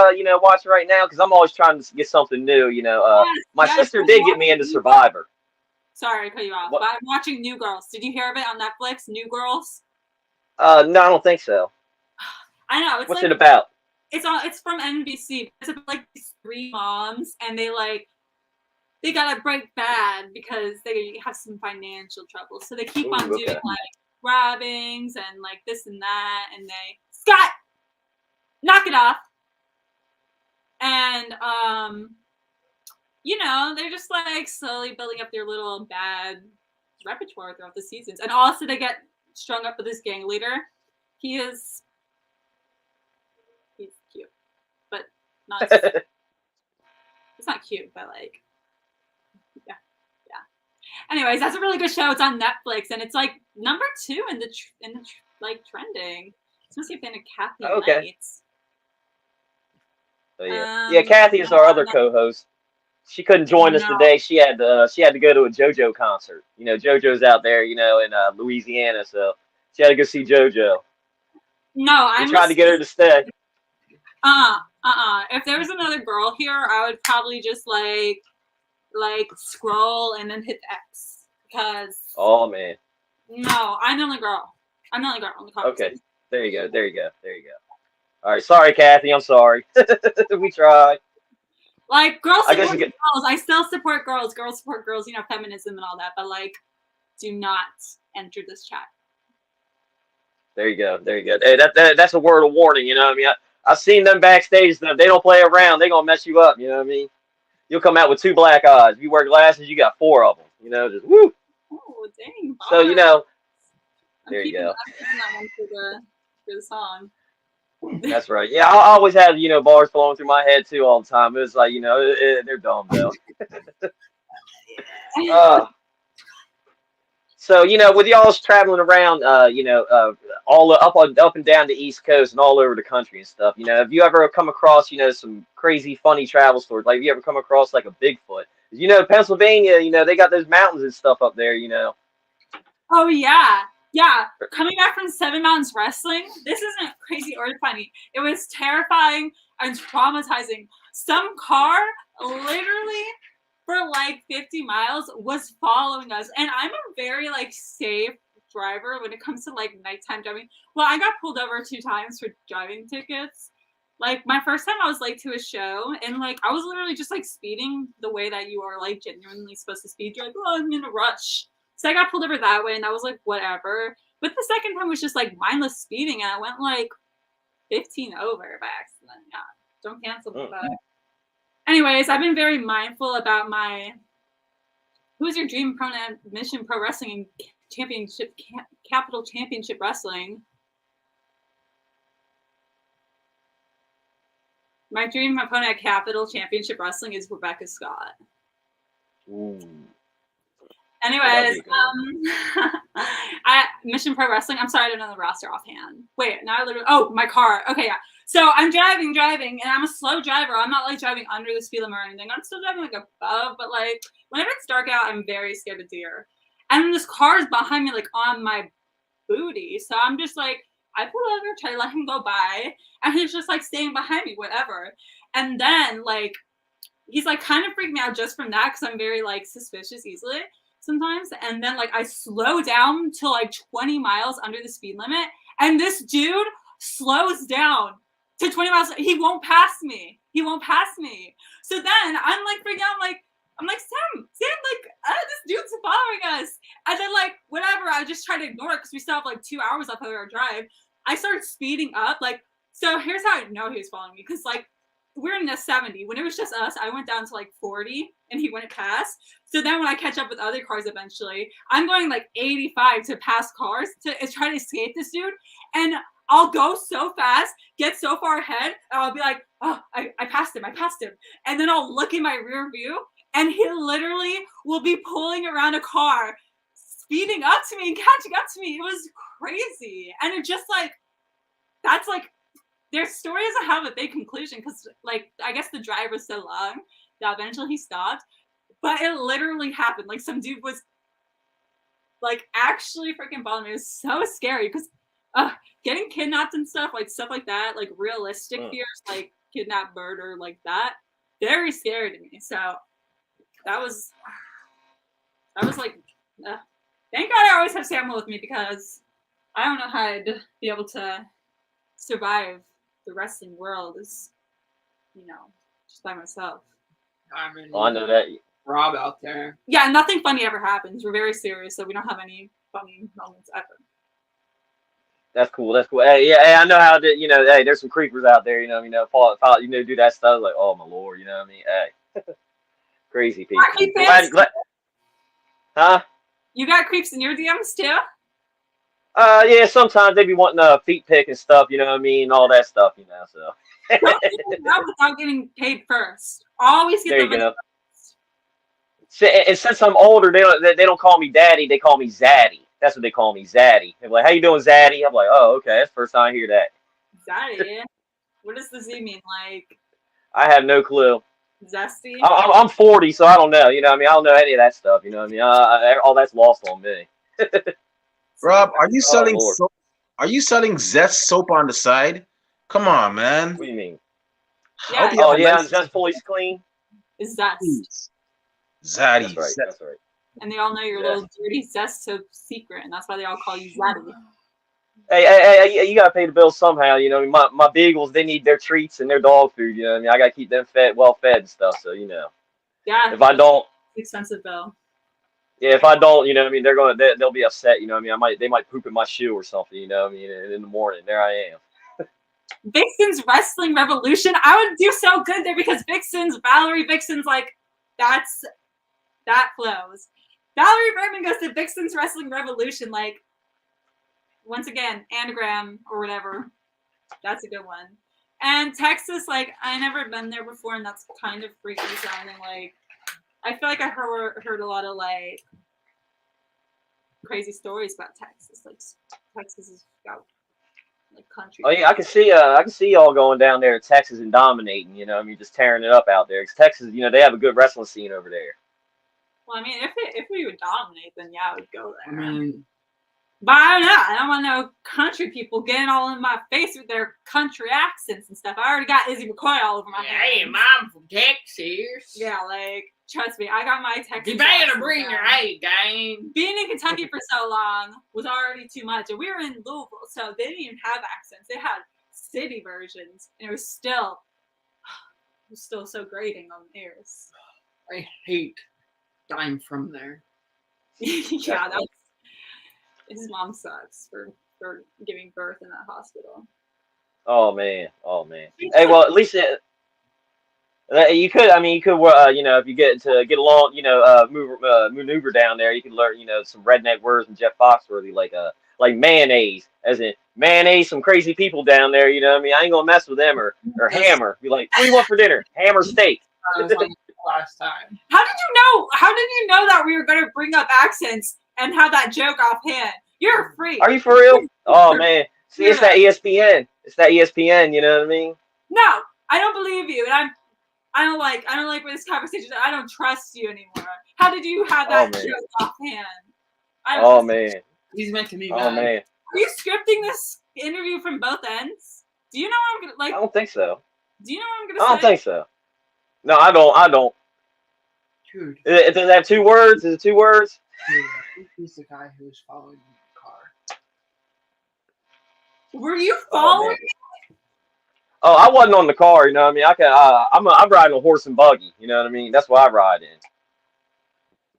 watching right now? Because I'm always trying to get something new. My sister did get me into Survivor. Sorry, I cut you off. But I'm watching New Girls. Did you hear of it on Netflix? New Girls. No, I don't think so. I know. What's it about? It's from NBC. It's about like these 3 moms, and they gotta break bad because they have some financial trouble. So they keep on doing like robbings and like this and that, and Scott, knock it off. And they're just like slowly building up their little bad repertoire throughout the seasons. And also they get strung up with this gang leader. He's cute, but not. It's not cute, but like, yeah. Anyways, that's a really good show. It's on Netflix, and it's like number 2 in the like trending. It's supposed to be a fan of Kathy Lights. So yeah, Kathy is our other co-host. She couldn't join us today. She had to go to a JoJo concert. JoJo's out there, in Louisiana, so she had to go see JoJo. No, I tried to get her to stay. If there was another girl here, I would probably just like scroll and then hit X, because. Oh man. No, I'm the only girl. I'm the only girl on the conversation. Okay, there you go. All right, sorry, Kathy. I'm sorry. We tried. Like, girls support girls. I still support girls. Girls support girls. Feminism and all that. But like, do not enter this chat. There you go. Hey, that's a word of warning. I've seen them backstage. They don't play around. They're gonna mess you up. You know what I mean? You'll come out with 2 black eyes. If you wear glasses, you got 4 of them. Just woo. Oh dang! So there you go. I'm keeping that one for the song. That's right. Yeah, I always had, bars flowing through my head too all the time. It was like, they're dumb though. Uh, so, with y'all's traveling around, all up and down the East Coast and all over the country and stuff, have you ever come across, some crazy, funny travel stories? Like, have you ever come across like a Bigfoot? 'Cause, Pennsylvania, they got those mountains and stuff up there. Oh yeah. Yeah. Coming back from Seven Mountains Wrestling, this isn't crazy or funny. It was terrifying and traumatizing. Some car literally for like 50 miles was following us. And I'm a very like safe driver when it comes to like nighttime driving. Well, I got pulled over 2 times for driving tickets. Like my first time I was late to a show and like I was literally just like speeding the way that you are like genuinely supposed to speed. You're like, oh, I'm in a rush. So I got pulled over that way and I was like, whatever. But the second time was just like mindless speeding and I went like 15 over by accident. Yeah. Don't cancel me. But anyways, I've been very mindful about my who's your dream opponent Mission Pro Wrestling and Championship Capital Championship Wrestling. My dream opponent at Capital Championship Wrestling is Rebecca Scott. Ooh. Anyways, I Mission Pro Wrestling. I'm sorry, I don't know the roster offhand. Wait, now I literally. Oh, my car. Okay, yeah. So I'm driving, and I'm a slow driver. I'm not like driving under the speed limit or anything. I'm still driving like above, but like whenever it's dark out, I'm very scared of deer. And then this car is behind me, like on my booty. So I'm just like, I pull over, try to let him go by, and he's just like staying behind me, whatever. And then like he's like kind of freaked me out just from that because I'm very like suspicious easily sometimes. And then like I slow down to like 20 miles under the speed limit, and this dude slows down to 20 miles. He won't pass me. So then I'm like freaking out. I'm like, Sam, like, this dude's following us. And then like, whatever, I just try to ignore it because we still have like 2 hours left of our drive. I started speeding up. Like, so here's how I know he was following me. Because like, we're in the 70. When it was just us, I went down to like 40 and he went past. So then when I catch up with other cars eventually, I'm going like 85 to pass cars to try to escape this dude. And I'll go so fast, get so far ahead, and I'll be like, oh, I passed him. And then I'll look in my rear view, and he literally will be pulling around a car, speeding up to me and catching up to me. It was crazy. And it just like, that's like, their story doesn't have a big conclusion because like, I guess the drive was so long that eventually he stopped. But it literally happened. Like some dude was like actually freaking bothering me. It was so scary because getting kidnapped and stuff like that, like realistic fears, like kidnap, murder, like that, very scary to me. So that was like, thank God I always have Samuel with me because I don't know how I'd be able to survive the wrestling world as, just by myself. I mean, I know that. Rob out there. Yeah, nothing funny ever happens. We're very serious, so we don't have any funny moments ever. That's cool. Hey, yeah, hey, I know how to, hey, there's some creepers out there, fall, do that stuff. Like, oh my Lord, you know what I mean? Hey, crazy people. Huh? You got creeps in your DMs too? Yeah, sometimes they be wanting feet pick and stuff, you know what I mean? All that stuff, so. Don't do that without getting paid first. Always get there the you go. And since I'm older, they don't call me daddy, they call me Zaddy. That's what they call me, Zaddy. They're like, how you doing, Zaddy? I'm like, oh, okay, that's the first time I hear that. Zaddy? What does the Z mean? Like, I have no clue. zesty? I'm 40, so I don't know. You know what I mean? I don't know any of that stuff. You know what I mean? All that's lost on me. Rob, are you selling Lord. soap? Are you selling Zest soap on the side? Come on, man. What do you mean? Yeah. Oh, yeah, I'm just fully clean. Is zest. Zaddy. That's right. And they all know your little dirty zest soap secret, and that's why they all call you Zaddy. Hey, you gotta pay the bills somehow. You know, my beagles, they need their treats and their dog food. You know what I mean? I gotta keep them well fed and stuff. So Yeah. If I don't, expensive bill. Yeah, if I don't, you know what I mean, they'll be upset. You know what I mean? They might poop in my shoe or something. You know what I mean? And in the morning, there I am. Vixen's Wrestling Revolution. I would do so good there because Valerie Vixen's like, that flows. Valerie Verman goes to Vixen's Wrestling Revolution, like, once again, anagram or whatever. That's a good one. And Texas, like, I never been there before, and that's kind of freaky sounding. Like, I feel like I heard a lot of, like, crazy stories about Texas. Like, Texas is got, like, country. Oh yeah, I can see y'all going down there to Texas and dominating. You know, I mean, just tearing it up out there. 'Cause Texas, you know, they have a good wrestling scene over there. Well, I mean, if we would dominate, then yeah, I would go I there. mean, But I don't know. I don't want no country people getting all in my face with their country accents and stuff. I already got Izzy McCoy all over my hey, hands. Mom from Texas. Yeah, like, trust me, I got my Texas. You better accent bring down. your A game. Being in Kentucky for so long was already too much. And we were in Louisville, so they didn't even have accents. They had city versions. And it was still so grating on the ears. I hate dying from there. Yeah, that was, his mom sucks for giving birth in that hospital. Oh man. Hey, well, at least you could. I mean, you could. You know, if you get along, you know, maneuver down there, you could learn, you know, some redneck words and Jeff Foxworthy, like mayonnaise, as in mayonnaise. Some crazy people down there. You know what I mean? I ain't gonna mess with them or hammer. Be like, what do you want for dinner? Hammer steak. I was like last time. How did you know that we were going to bring up accents and have that joke offhand? You're a freak. Are you for real? Oh man. See, it's that ESPN. It's that ESPN. You know what I mean? No, I don't believe you, and I don't like this conversation. I don't trust you anymore. How did you have that joke offhand? Oh man. He's meant to be Oh bad. man. Are you scripting this interview from both ends? Do you know what I'm gonna like? I don't think so. Do you know what I'm I gonna don't say? think so. No, I don't. Dude, Does it have 2 words? Is it 2 words? dude, I think he's the guy who was following me in the car. Were you following? Oh, I wasn't on the car. You know what I mean? I'm riding a horse and buggy. You know what I mean? That's what I ride in.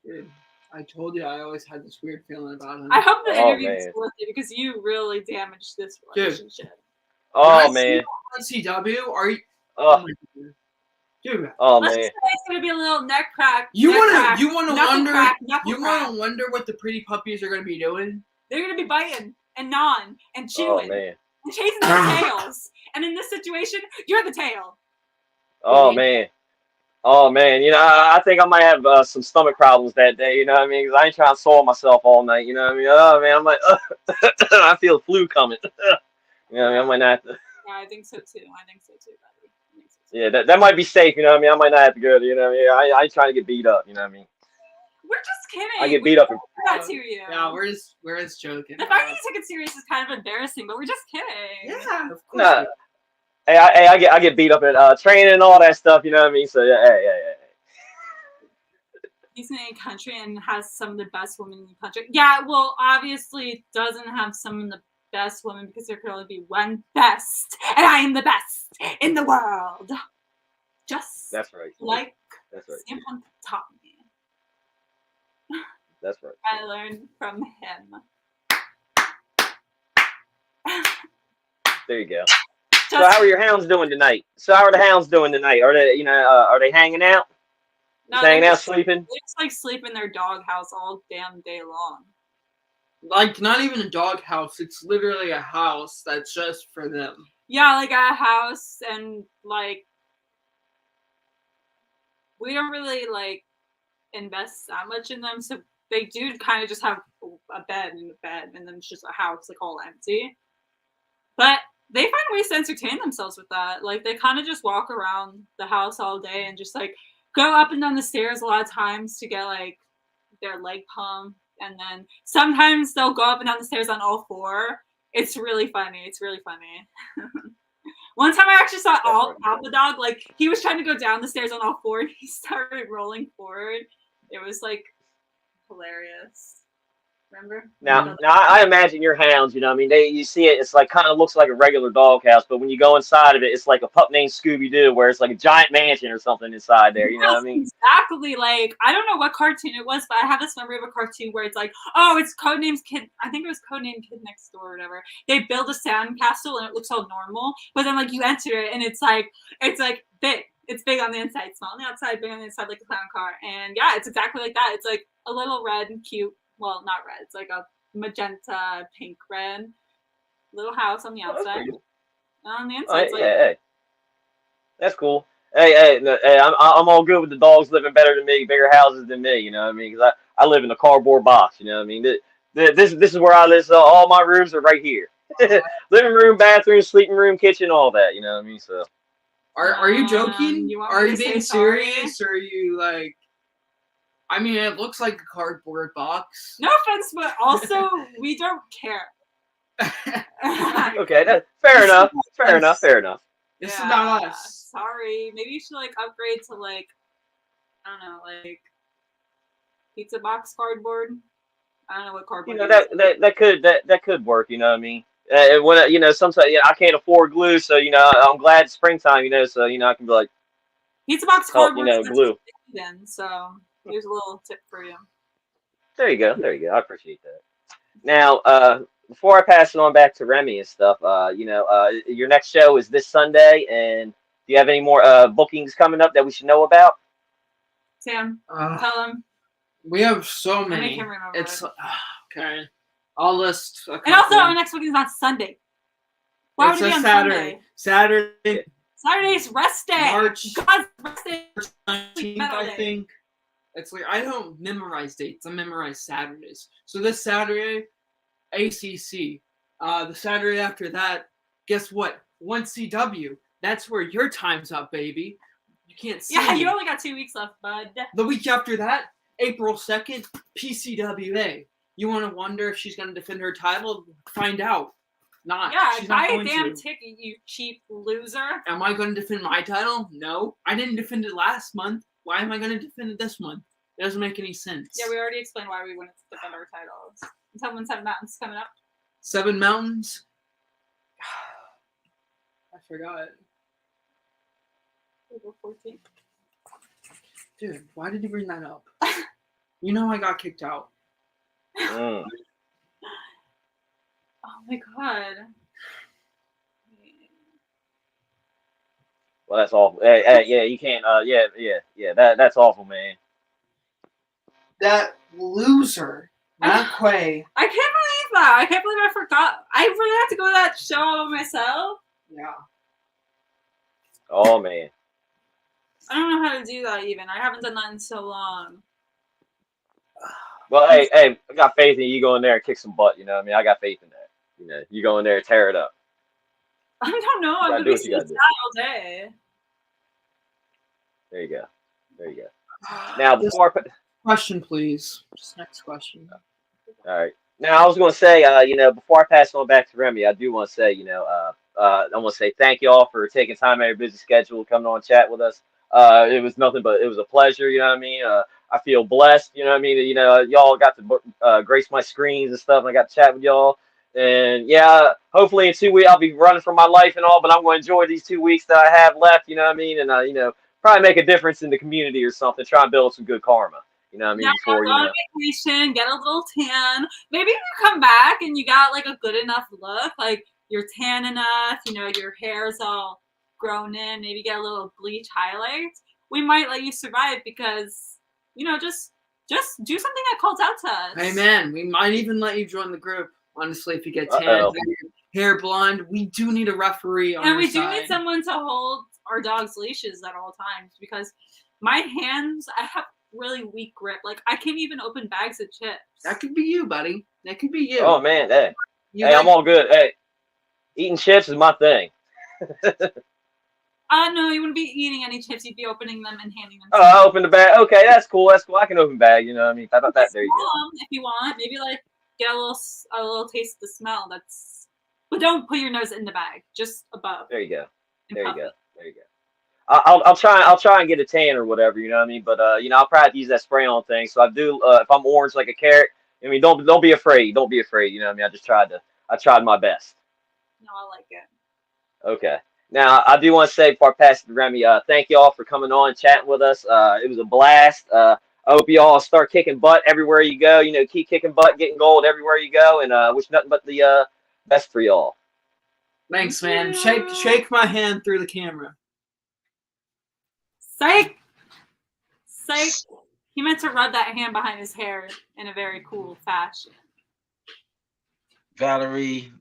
Dude, I told you I always had this weird feeling about him. I hope the interview is man. worth it because you really damaged this relationship. Oh man. On CW, are you? Oh, Dude, oh Let's man. just say it's gonna be a little neck crack. you neck want to knuckle wonder? crack, knuckle You crack. want to wonder what the pretty puppies are going to be doing? They're gonna be biting and gnawing and Oh chewing man. and chasing their tails. And in this situation, you're the tail. Oh man. Oh man. You know, I think I might have some stomach problems that day. You know what I mean? 'Cause I ain't trying to soil myself all night. You know what I mean? Oh man, I'm like, I feel the flu coming. You know what I mean? I might not have to. Yeah, I think so too. Buddy. I think so too. Yeah, that might be safe. You know what I mean? I might not have to go. You know what I mean? I ain't trying to get beat up. You know what I mean? We're just kidding. I get beat up. That to you. Yeah, we're just joking. The fact that you took it serious is kind of embarrassing, but we're just kidding. Yeah, of course. Nah. Hey, I get beat up at training and all that stuff. You know what I mean? So yeah, hey. He's in a country and has some of the best women in the country. Yeah, well, obviously it doesn't have some of the best women because there could only be one best, and I am the best in the world. Just That's right. like That's right. Sam Punk taught me. That's right. I learned from him. There you go. So how are your hounds doing tonight? Are they, you know, are they hanging out? Hanging out, sleeping? They just like sleep in their doghouse all damn day long. Like, not even a dog house. It's literally a house that's just for them. Yeah, like a house, and like we don't really like invest that much in them, so they do kind of just have a bed and then it's just a house like all empty. But they find ways to entertain themselves with that. Like they kind of just walk around the house all day and just like go up and down the stairs a lot of times to get like their leg pumped, and then sometimes they'll go up and down the stairs on all 4. It's really funny. One time I actually saw Alpha Dog, like he was trying to go down the stairs on all 4 and he started rolling forward. It was like hilarious. Remember? Now I imagine your hounds, you know, I mean, you see it, it's like kind of looks like a regular dog house, but when you go inside of it, it's like a pup named Scooby-Doo, where it's like a giant mansion or something inside there, you know what I mean? Exactly. Like, I don't know what cartoon it was, but I have this memory of a cartoon where it's like, oh, it's Codenames Kid. I think it was Codenamed Kid Next Door or whatever. They build a sandcastle and it looks all normal, but then like you enter it and it's like big. It's big on the inside, small on the outside, big on the inside, like a clown car. And yeah, it's exactly like that. It's like a little red and cute. Well, not red. It's like a magenta, pink, red little house on the outside. On the All inside, right, it's like, yeah, hey, that's cool. Hey, no, hey, I'm all good with the dogs living better than me, bigger houses than me. You know what I mean? Because I live in a cardboard box. You know what I mean? This is where I live. So all my rooms are right here. Living room, bathroom, sleeping room, kitchen, all that. You know what I mean? So Are you joking? you want Are me you to say being sorry? serious? Or are you like? I mean, it looks like a cardboard box. No offense, but also we don't care. okay, fair enough. Fair enough. Fair enough. This is not us. Sorry. Maybe you should like upgrade to like, I don't know, like pizza box cardboard. I don't know what You cardboard know is. that could work. You know what I mean? When sometimes I can't afford glue, so I'm glad it's springtime. So I can be like Pizza box help cardboard is glue. then, so here's a little tip for you. There you go. There you go. I appreciate that. Now, before I pass it on back to Remy and stuff, your next show is this Sunday, and do you have any more bookings coming up that we should know about? Sam, tell him. We have so I many. make him remember It's it. okay. I'll list. And also, our next week is on Sunday. Why would it be on Saturday. Saturday. Saturday's rest day. March God's rest day. 19th, I think. It's like I don't memorize dates. I memorize Saturdays. So this Saturday, ACC. The Saturday after that, guess what? 1CW. That's where your time's up, baby. You can't see. Yeah, me. you only got 2 weeks left, bud. The week after that, April 2nd, PCWA. You want to wonder if she's going to defend her title? Find out. Not. Yeah, she's not buy a going damn to. ticket, you cheap loser. Am I going to defend my title? No. I didn't defend it last month. Why am I going to defend it this month? It doesn't make any sense. Yeah, we already explained why we wanted to defend our titles. Until when 7 Mountains coming up. 7 Mountains? I forgot. April 14th. Dude, why did you bring that up? You know I got kicked out. Mm. Oh my god. Well, that's awful. Hey, yeah, you can't. Yeah. That's awful, man. That loser, not Quay. I can't believe that. I can't believe I forgot. I really had to go to that show all by myself. Yeah. Oh man. I don't know how to do that even. I haven't done that in so long. Well, hey, I got faith in you. Go in there and kick some butt. You know what I mean? I got faith in that. You go in there and tear it up. I don't know. I'm gotta gonna do be what you gotta sitting do. all day. There you go. There you go. Now, before I put, Question, please. Just next question. all right. Now, I was going to say, before I pass on back to Remy, I do want to say, I want to say thank you all for taking time out of your busy schedule, coming on and chat with us. It was nothing but it was a pleasure. You know what I mean? I feel blessed. You know what I mean? Y'all got to grace my screens and stuff, and I got to chat with y'all. And yeah, hopefully in 2 weeks I'll be running for my life and all, but I'm going to enjoy these 2 weeks that I have left. You know what I mean? And probably make a difference in the community or something. Try and build some good karma. You know what I mean? Yeah, Before go on vacation, get a little tan. Maybe if you come back and you got like a good enough look, like you're tan enough, your hair's all grown in, maybe get a little bleach highlights. We might let you survive because, just do something that calls out to us. Hey man, we might even let you join the group. Honestly, if you get tan, Uh-oh. hair blonde, we do need a referee on And our we do side. need someone to hold our dog's leashes at all times because my hands, I have really weak grip. Like I can't even open bags of chips. That could be you, buddy. That could be you. Oh man, hey, You hey, like- I'm all good. Hey, eating chips is my thing. No, you wouldn't be eating any chips. You'd be opening them and handing them. Oh, I opened the bag. Okay, that's cool. That's cool. I can open bag. You know what I mean? How about that? There you go. If you want, maybe like get a little taste of the smell. But don't put your nose in the bag. Just above. There you go. and There you puff go. it. There you go. I'll try and get a tan or whatever. You know what I mean? But I'll probably have to use that spray on thing. So I do. If I'm orange like a carrot, I mean, don't be afraid. Don't be afraid. You know what I mean? I tried my best. No, I like it. Okay. Now, I do want to say before I pass it to Remy, thank you all for coming on and chatting with us. It was a blast. I hope you all start kicking butt everywhere you go. Keep kicking butt, getting gold everywhere you go, and wish nothing but the best for y'all. Thanks, man. Shake my hand through the camera. Psych. He meant to rub that hand behind his hair in a very cool fashion. Valerie,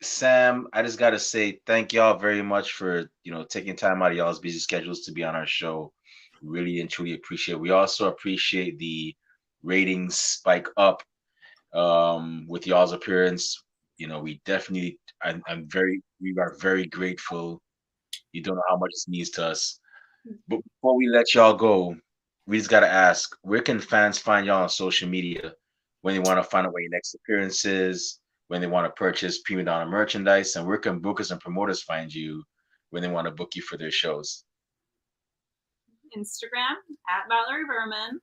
Sam, I just gotta say thank y'all very much for taking time out of y'all's busy schedules to be on our show. Really and truly appreciate it. We also appreciate the ratings spike up with y'all's appearance. We definitely we are very grateful. You don't know how much this means to us. But before we let y'all go, we just gotta ask, where can fans find y'all on social media when they want to find out where your next appearance is, when they want to purchase Primadonna merchandise, and where can bookers and promoters find you when they want to book you for their shows? Instagram at Valerie Verman.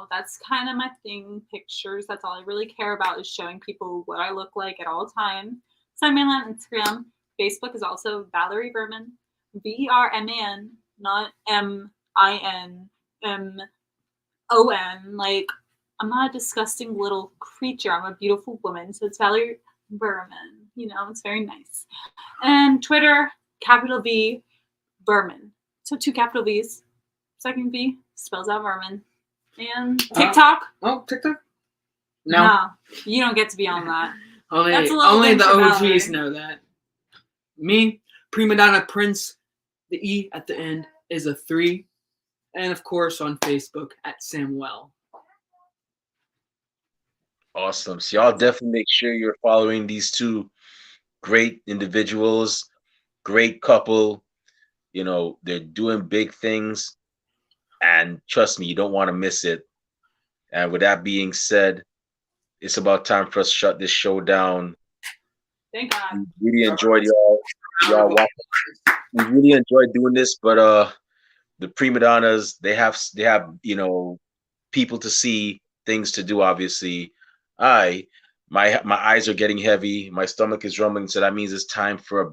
That's kind of my thing. Pictures. That's all I really care about is showing people what I look like at all times. So I'm on Instagram. Facebook is also Valerie Verman. VRMAN, not MINMON. Like, I'm not a disgusting little creature. I'm a beautiful woman. So it's Valerie Verman. It's very nice. And Twitter, capital V, Verman. So 2 capital V's. Second V spells out Vermin. And TikTok. TikTok? No, you don't get to be on that. Only the OGs know that. Me, Primadonna Prince, the E at the end is a 3. And of course on Facebook at Samuel. Awesome. So y'all definitely make sure you're following these two great individuals, great couple. They're doing big things. And trust me, you don't want to miss it. And with that being said, it's about time for us to shut this show down. Thank God. We really enjoyed y'all watching. We really enjoyed doing this, but the Primadonnas, they have people to see, things to do, obviously. My eyes are getting heavy, my stomach is rumbling, so that means it's time for a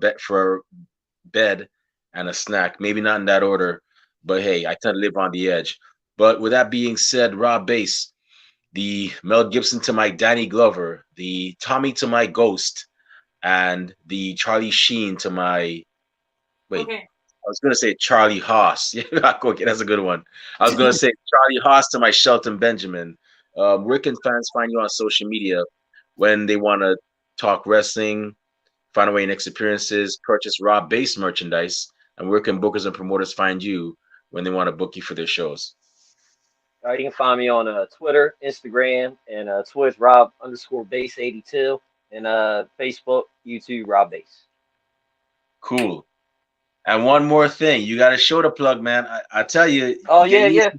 bed and a snack. Maybe not in that order. But hey, I tend to live on the edge. But with that being said, Rob Bass, the Mel Gibson to my Danny Glover, the Tommy to my Ghost, and the Charlie Sheen to my Okay. I was gonna say Charlie Haas. Yeah, okay, that's a good one. I was gonna say Charlie Haas to my Shelton Benjamin. Where can fans find you on social media when they want to talk wrestling, find away next appearances, purchase Rob Bass merchandise, and where can bookers and promoters find you when they want to book you for their shows? You can find me on Twitter, Instagram, and Twitch Rob_Base82, and Facebook, YouTube, Rob Base. Cool. And one more thing, you got a show to plug, man. I tell you. Oh yeah.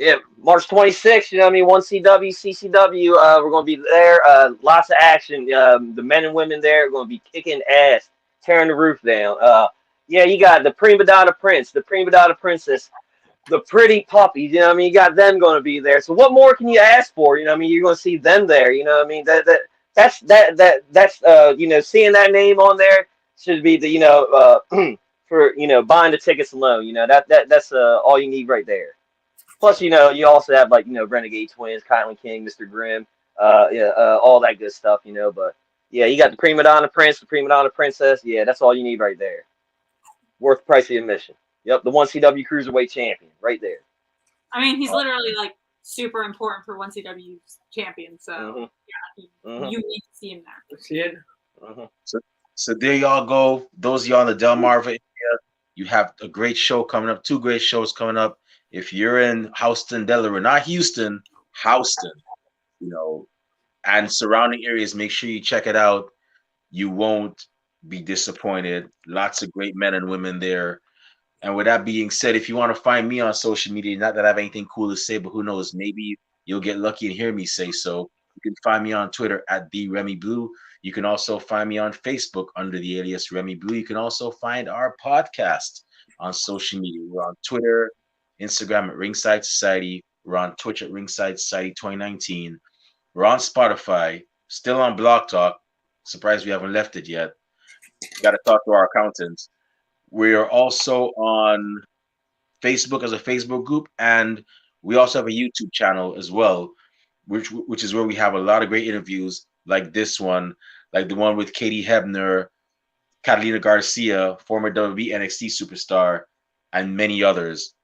Yeah, March 26th, 1CW, CCW, we're going to be there. Lots of action. The men and women there are going to be kicking ass, tearing the roof down. You got the Prima Donna Prince, the Prima Donna Princess, the pretty puppies, you got them going to be there. So what more can you ask for? You're going to see them there. That's seeing that name on there should be the, for, buying the tickets alone. That's all you need right there. Plus, you also have Renegade Twins, Kylan King, Mr. Grimm, all that good stuff, But yeah, you got the Prima Donna Prince, the Prima Donna Princess. Yeah, that's all you need right there. Worth the price of admission. Yep, the 1CW Cruiserweight Champion, right there. I mean, he's literally super important for 1CW's champion. So you need to see him there. See it. So there y'all go. Those of y'all in the Delmarva area, you have a great show coming up. 2 great shows coming up. If you're in Houston, Delaware, not Houston, Houston, and surrounding areas, make sure you check it out. You won't be disappointed. Lots of great men and women there. And with that being said, if you want to find me on social media, not that I have anything cool to say, but who knows, maybe you'll get lucky and hear me say so. You can find me on Twitter at @TheRemyBlue. You can also find me on Facebook under the alias Remy Blue. You can also find our podcast on social media. We're on Twitter, Instagram at Ringside Society. We're on Twitch at Ringside Society 2019. We're on Spotify, still on Blog Talk. Surprised we haven't left it yet. Got to talk to our accountants. We are also on Facebook as a Facebook group, and we also have a YouTube channel as well, which is where we have a lot of great interviews like this one, like the one with Katie Hebner, Catalina Garcia, former WWE NXT superstar, and many others.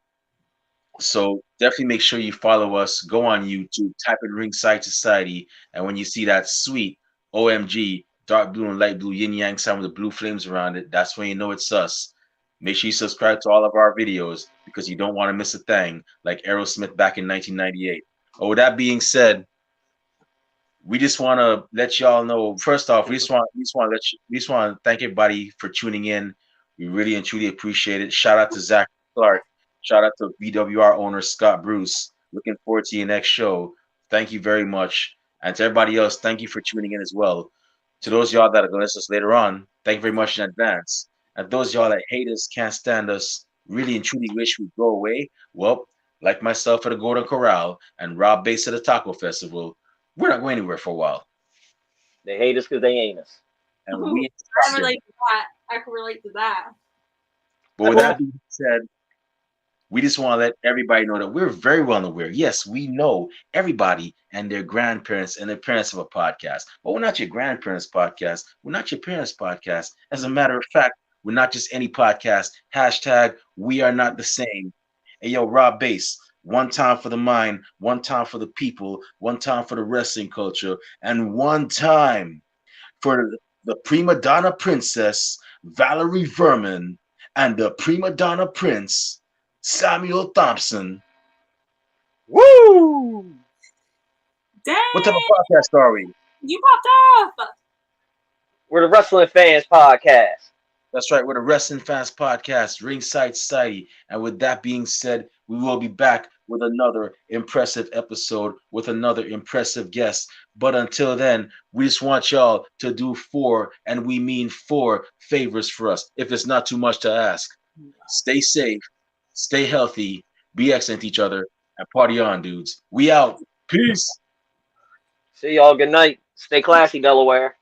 So definitely make sure you follow us. Go on YouTube, type in Ringside Society, and when you see that sweet OMG dark blue and light blue yin yang sign with the blue flames around it, that's when you know it's us. Make sure you subscribe to all of our videos because you don't want to miss a thing like Aerosmith back in 1998. Oh, with that being said, we just want to let y'all know. First off, we just want to thank everybody for tuning in. We really and truly appreciate it. Shout out to Zach Clark. Shout out to BWR owner Scott Bruce. Looking forward to your next show. Thank you very much. And to everybody else, thank you for tuning in as well. To those y'all that are going to listen to us later on, thank you very much in advance. And those y'all that hate us, can't stand us, really and truly wish we'd go away, well, like myself at the Golden Corral and Rob Bass at the Taco Festival, we're not going anywhere for a while. They hate us because they ain't us. And Ooh, we I relate to that. I can relate to that. But with that being said, we just want to let everybody know that we're very well aware. Yes, we know everybody and their grandparents and their parents have a podcast. But we're not your grandparents' podcast. We're not your parents' podcast. As a matter of fact, we're not just any podcast. Hashtag we are not the same. Hey, yo, Rob Bass, one time for the mind, one time for the people, one time for the wrestling culture, and one time for the Primadonna princess, Valerie Verman, and the Primadonna prince, Samuel Thompson. Woo! Dang! What type of podcast are we? You popped off! We're the Wrestling Fans Podcast. That's right, we're the Wrestling Fans Podcast, Ringside Society. And with that being said, we will be back with another impressive episode with another impressive guest. But until then, we just want y'all to do 4, and we mean 4 favors for us, if it's not too much to ask. Stay safe, stay healthy, be excellent to each other, and party on, dudes. We out. Peace. See y'all. Good night. Stay classy, Delaware.